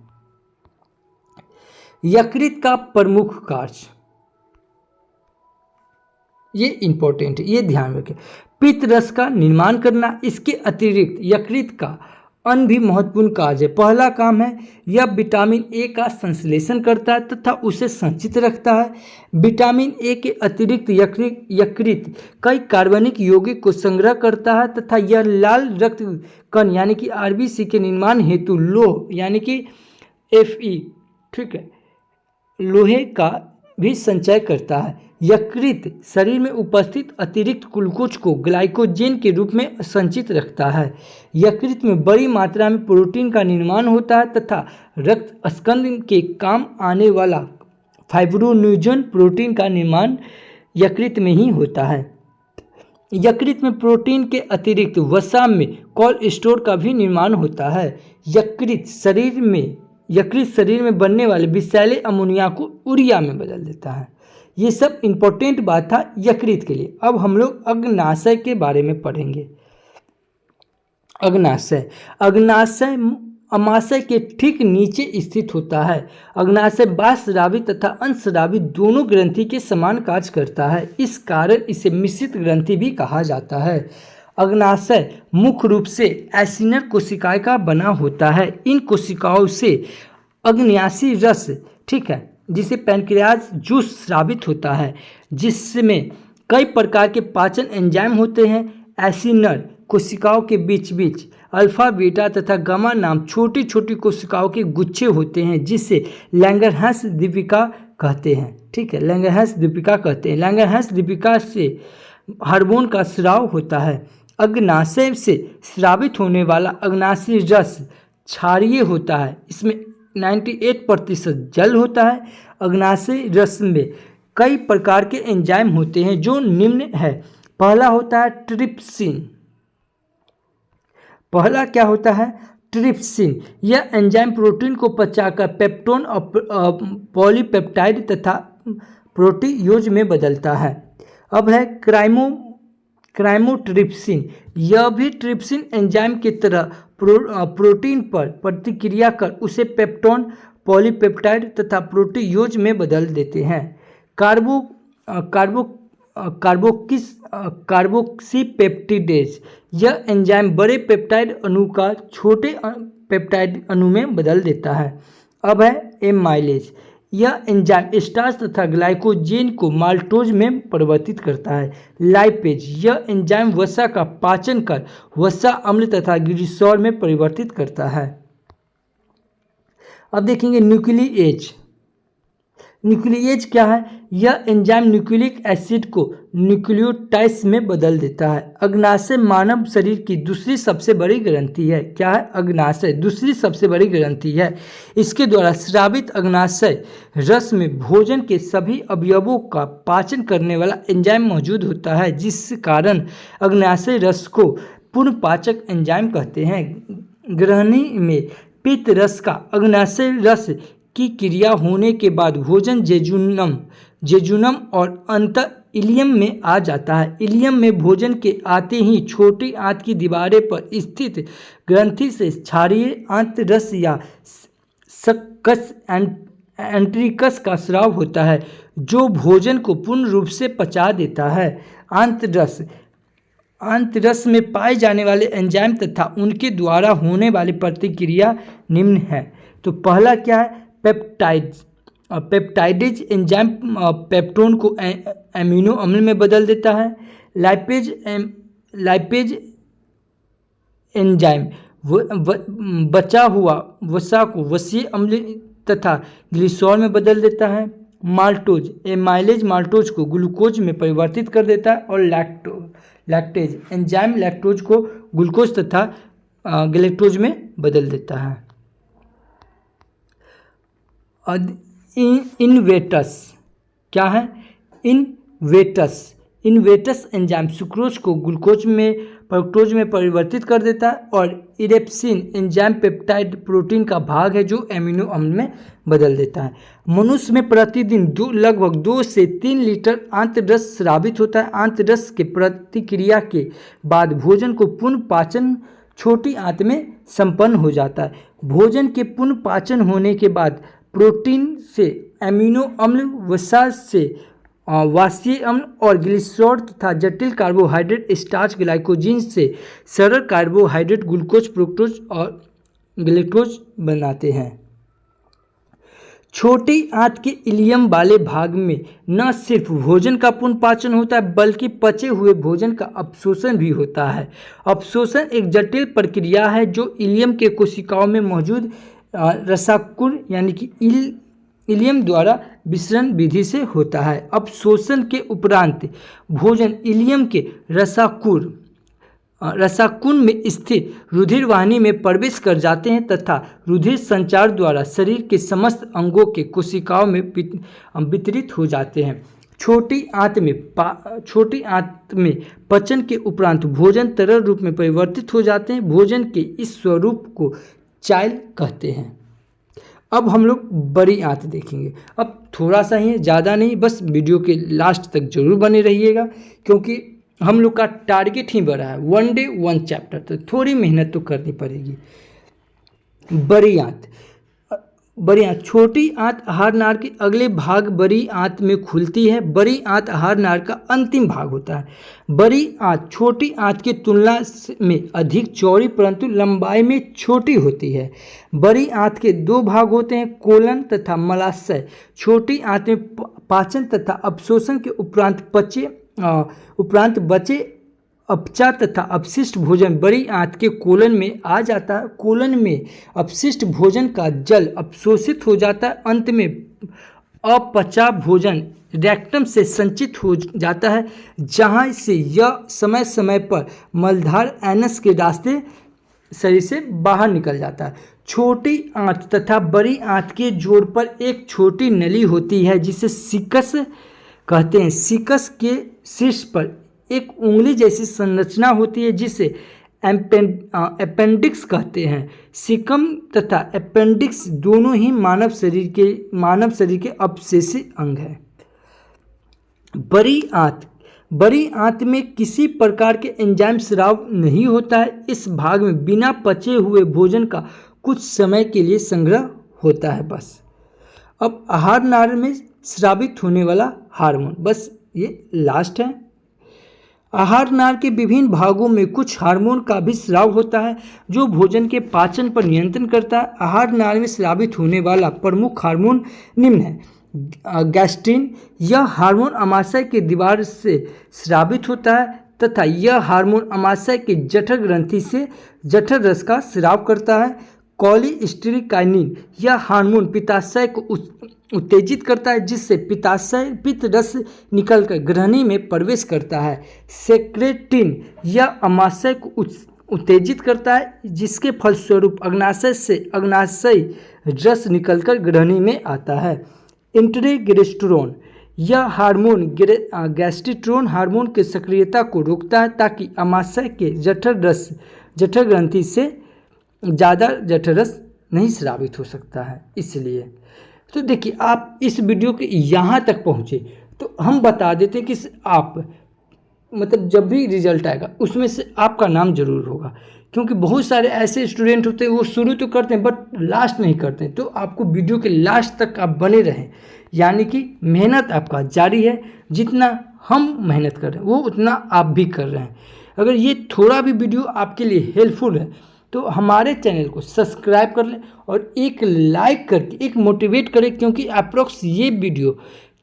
यकृत का प्रमुख कार्य, ये इंपॉर्टेंट है, ये ध्यान रखें। पित्त रस का निर्माण करना। इसके अतिरिक्त यकृत का अन्य भी महत्वपूर्ण कार्य है। पहला काम है यह विटामिन ए का संश्लेषण करता है तथा उसे संचित रखता है। विटामिन ए के अतिरिक्त यकृत कई कार्बनिक यौगिक को संग्रह करता है तथा यह लाल रक्त कण यानी कि आरबीसी के निर्माण हेतु लोह यानी कि Fe, ठीक है, लोहे का भी संचय करता है। यकृत शरीर में उपस्थित अतिरिक्त ग्लूकोज को ग्लाइकोजन के रूप में संचित रखता है। यकृत में बड़ी मात्रा में प्रोटीन का निर्माण होता है तथा रक्त स्कंद के काम आने वाला फाइब्रोनोजन प्रोटीन का निर्माण यकृत में ही होता है। यकृत में प्रोटीन के अतिरिक्त वसा में कोलेस्ट्रॉल का भी निर्माण होता है। यकृत शरीर में बनने वाले विषैले अमोनिया को यूरिया में बदल देता है। ये सब इंपॉर्टेंट बात था यकृत के लिए। अब हम लोग अग्नाशय के बारे में पढ़ेंगे। अग्नाशय अमाशय के ठीक नीचे स्थित होता है। अग्नाशय बाह्यस्रावी तथा अंतःस्रावी दोनों ग्रंथि के समान कार्य करता है। इस कारण इसे मिश्रित ग्रंथि भी कहा जाता है। अग्नाशय मुख्य रूप से एसिनर कोशिकाएं का बना होता है। इन कोशिकाओं से अग्न्याशी रस, ठीक है, जिसे पैनक्रियाज जूस स्रावित होता है, जिसमें कई प्रकार के पाचन एंजाइम होते हैं। एसिनर कोशिकाओं के बीच बीच अल्फा, बीटा तथा गामा नाम छोटी छोटी कोशिकाओं के गुच्छे होते हैं जिसे लैंगरहैंस दीपिका कहते हैं। ठीक है, लैंगरहैंस दीपिका कहते हैं। लैंगरहैंस दीपिका से हार्मोन का स्राव होता है। अग्नाशय से स्रावित होने वाला अग्नाशयी रस क्षारीय होता है। इसमें 98% जल होता है। अग्नाशयी रस में कई प्रकार के एंजाइम होते हैं जो निम्न है। पहला होता है ट्रिप्सिन। पहला क्या होता है? ट्रिप्सिन। यह एंजाइम प्रोटीन को पचाकर पेप्टोन और पॉलीपेप्टाइड तथा प्रोटीयोज में बदलता है। अब है क्राइमोट्रिप्सिन। यह भी ट्रिप्सिन एंजाइम की तरह प्रोटीन पर प्रतिक्रिया कर उसे पेप्टोन, पॉलीपेप्टाइड तथा प्रोटीयोज में बदल देते हैं। कार्बोक्सीपेप्टिडेज। यह एंजाइम बड़े पेप्टाइड अणु का छोटे पेप्टाइड अणु में बदल देता है। अब है एमाइलेज। यह एंजाइम स्टार्च तथा ग्लाइकोजेन को माल्टोज में परिवर्तित करता है। लाइपेज। यह एंजाइम वसा का पाचन कर वसा अम्ल तथा ग्लिसरॉल में परिवर्तित करता है। अब देखेंगे न्यूक्लिएज। न्यूक्लिएज क्या है? यह एंजाइम न्यूक्लिक एसिड को न्यूक्लियोटाइड्स में बदल देता है। अग्नाशय मानव शरीर की दूसरी सबसे बड़ी ग्रंथि है। क्या है? अग्नाशय दूसरी सबसे बड़ी ग्रंथि है। इसके द्वारा स्रावित अग्नाशय रस में भोजन के सभी अवयवों का पाचन करने वाला एंजाइम मौजूद होता है, जिस कारण अग्नाशय रस को पुनर्पाचक एंजाइम कहते हैं। ग्रहणी में पित्त रस का अग्नाशय रस की क्रिया होने के बाद भोजन जेजुनम और अंत इलियम में आ जाता है। इलियम में भोजन के आते ही छोटी आंत की दीवारें पर स्थित ग्रंथि से क्षारीय आंत रस या सक्कस एंट्रिकस का स्राव होता है, जो भोजन को पूर्ण रूप से पचा देता है। आंत रस में पाए जाने वाले एंजाइम तथा उनके द्वारा होने वाली प्रतिक्रिया निम्न है। तो पहला क्या है? पेप्टाइडेज एंजाइम पेप्टोन को एमिनो अम्ल में बदल देता है। लाइपेज एंजाइम बचा हुआ वसा को वसीय अम्ल तथा ग्लिसरॉल में बदल देता है। एमाइलेज माल्टोज को ग्लूकोज में परिवर्तित कर देता है। और लैक्टेज एंजाइम लैक्टोज को ग्लूकोज तथा गैलेक्टोज में बदल देता है। इनवेटस क्या है? इनवेटस एंजाइम सुक्रोज को ग्लूकोज में फ्रक्टोज में परिवर्तित कर देता है। और इरेप्सिन एंजाइम पेप्टाइड प्रोटीन का भाग है जो एमिनो अम्ल में बदल देता है। मनुष्य में प्रतिदिन लगभग 2 से 3 लीटर आंतररस स्रावित होता है। आंतररस के प्रतिक्रिया के बाद भोजन को पुनः पाचन छोटी आंत में संपन्न हो जाता है। भोजन के पुनः पाचन होने के बाद प्रोटीन से एमिनो अम्ल, वसा से वाष्पीय अम्ल और ग्लिसरॉल तथा जटिल कार्बोहाइड्रेट स्टार्च ग्लाइकोजेन से सरल कार्बोहाइड्रेट ग्लूकोज, फ्रुक्टोज और गैलेक्टोज बनाते हैं। छोटी आंत के इलियम वाले भाग में न सिर्फ भोजन का पुनर्पाचन होता है बल्कि पचे हुए भोजन का अपशोषण भी होता है। अपशोषण एक जटिल प्रक्रिया है जो इलियम के कोशिकाओं में मौजूद रसाकुर यानी कि इलियम द्वारा विसरण विधि से होता है। अपशोषण के उपरांत भोजन इलियम के रसाकुन में स्थित रुधिर वाहिनी में प्रवेश कर जाते हैं तथा रुधिर संचार द्वारा शरीर के समस्त अंगों के कोशिकाओं में वितरित हो जाते हैं। छोटी आंत में पचन के उपरांत भोजन तरल रूप में परिवर्तित हो जाते हैं। भोजन के इस स्वरूप को चाइल कहते हैं। अब हम लोग बड़ी आंत देखेंगे। अब थोड़ा सा ही, ज़्यादा नहीं, बस वीडियो के लास्ट तक जरूर बने रहिएगा क्योंकि हम लोग का टारगेट ही बड़ा है, 1 डे 1 चैप्टर, तो थोड़ी मेहनत तो करनी पड़ेगी। बड़ी आंत छोटी आंत आहार नार के अगले भाग बड़ी आंत में खुलती है। बड़ी आंत आहार नार का अंतिम भाग होता है। बड़ी आंत छोटी आंत की तुलना में अधिक चौड़ी परंतु लंबाई में छोटी होती है। बड़ी आंत के 2 भाग होते हैं, कोलन तथा मलाशय। छोटी आंत में पाचन तथा अपशोषण के उपरांत बचे अपचार तथा अपशिष्ट भोजन बड़ी आंत के कोलन में आ जाता है। कोलन में अपशिष्ट भोजन का जल अपशोषित हो जाता है। अंत में अपचा भोजन रेक्टम से संचित हो जाता है, जहां से यह समय समय पर मलधार एनस के रास्ते शरीर से बाहर निकल जाता है। छोटी आंत तथा बड़ी आंत के जोड़ पर एक छोटी नली होती है जिसे सिकस कहते हैं। सिकस के शीर्ष पर एक उंगली जैसी संरचना होती है जिसे अपेंडिक्स कहते हैं। सिकम तथा अपेंडिक्स दोनों ही मानव शरीर के अपशेषी अंग हैं। बड़ी आंत में किसी प्रकार के एंजाइम स्राव नहीं होता है। इस भाग में बिना पचे हुए भोजन का कुछ समय के लिए संग्रह होता है बस। अब आहार नाल में स्रावित होने वाला हार्मोन, बस ये लास्ट है। आहार नाल के विभिन्न भागों में कुछ हार्मोन का भी स्राव होता है जो भोजन के पाचन पर नियंत्रण करता है। आहार नाल में स्रावित होने वाला प्रमुख हार्मोन निम्न है। गैस्ट्रिन, यह हार्मोन अमाशय के दीवार से स्रावित होता है तथा यह हार्मोन अमाशय के जठर ग्रंथि से जठर रस का स्राव करता है। कॉलीस्टीरिकाइनिन, यह हार्मोन पित्ताशय को उत्तेजित करता है जिससे पित्ताशय पित्त रस निकलकर ग्रहणी में प्रवेश करता है। सेक्रेटिन, यह अमाशय को उत्तेजित करता है जिसके फलस्वरूप अग्नाशय से अग्नाशय रस निकलकर ग्रहणी में आता है। इंट्रेग्रेस्टेरोन, यह हार्मोन गैस्ट्रोट्रोन हार्मोन की सक्रियता को रोकता है ताकि अमाशय के जठर ग्रंथि से ज़्यादा जठर रस नहीं स्रावित हो सकता है। इसलिए तो देखिए, आप इस वीडियो के यहाँ तक पहुँचे तो हम बता देते हैं कि आप मतलब जब भी रिजल्ट आएगा उसमें से आपका नाम जरूर होगा, क्योंकि बहुत सारे ऐसे स्टूडेंट होते हैं वो शुरू तो करते हैं बट लास्ट नहीं करते हैं। तो आपको वीडियो के लास्ट तक आप बने रहें, यानी कि मेहनत आपका जारी है। जितना हम मेहनत कर रहे हैं वो उतना आप भी कर रहे हैं। अगर ये थोड़ा भी वीडियो आपके लिए हेल्पफुल है तो हमारे चैनल को सब्सक्राइब कर लें और एक लाइक करके एक मोटिवेट करें, क्योंकि अप्रोक्स ये वीडियो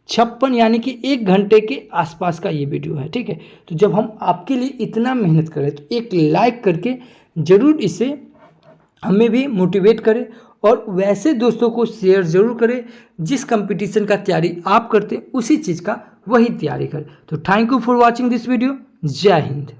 56 यानी कि 1 घंटे के आसपास का ये वीडियो है, ठीक है। तो जब हम आपके लिए इतना मेहनत करें तो एक लाइक करके ज़रूर इसे हमें भी मोटिवेट करें और वैसे दोस्तों को शेयर ज़रूर करें जिस कंपटीशन का तैयारी आप करते हैं उसी चीज़ का वही तैयारी करें। तो thank you for watching this video. जय हिंद।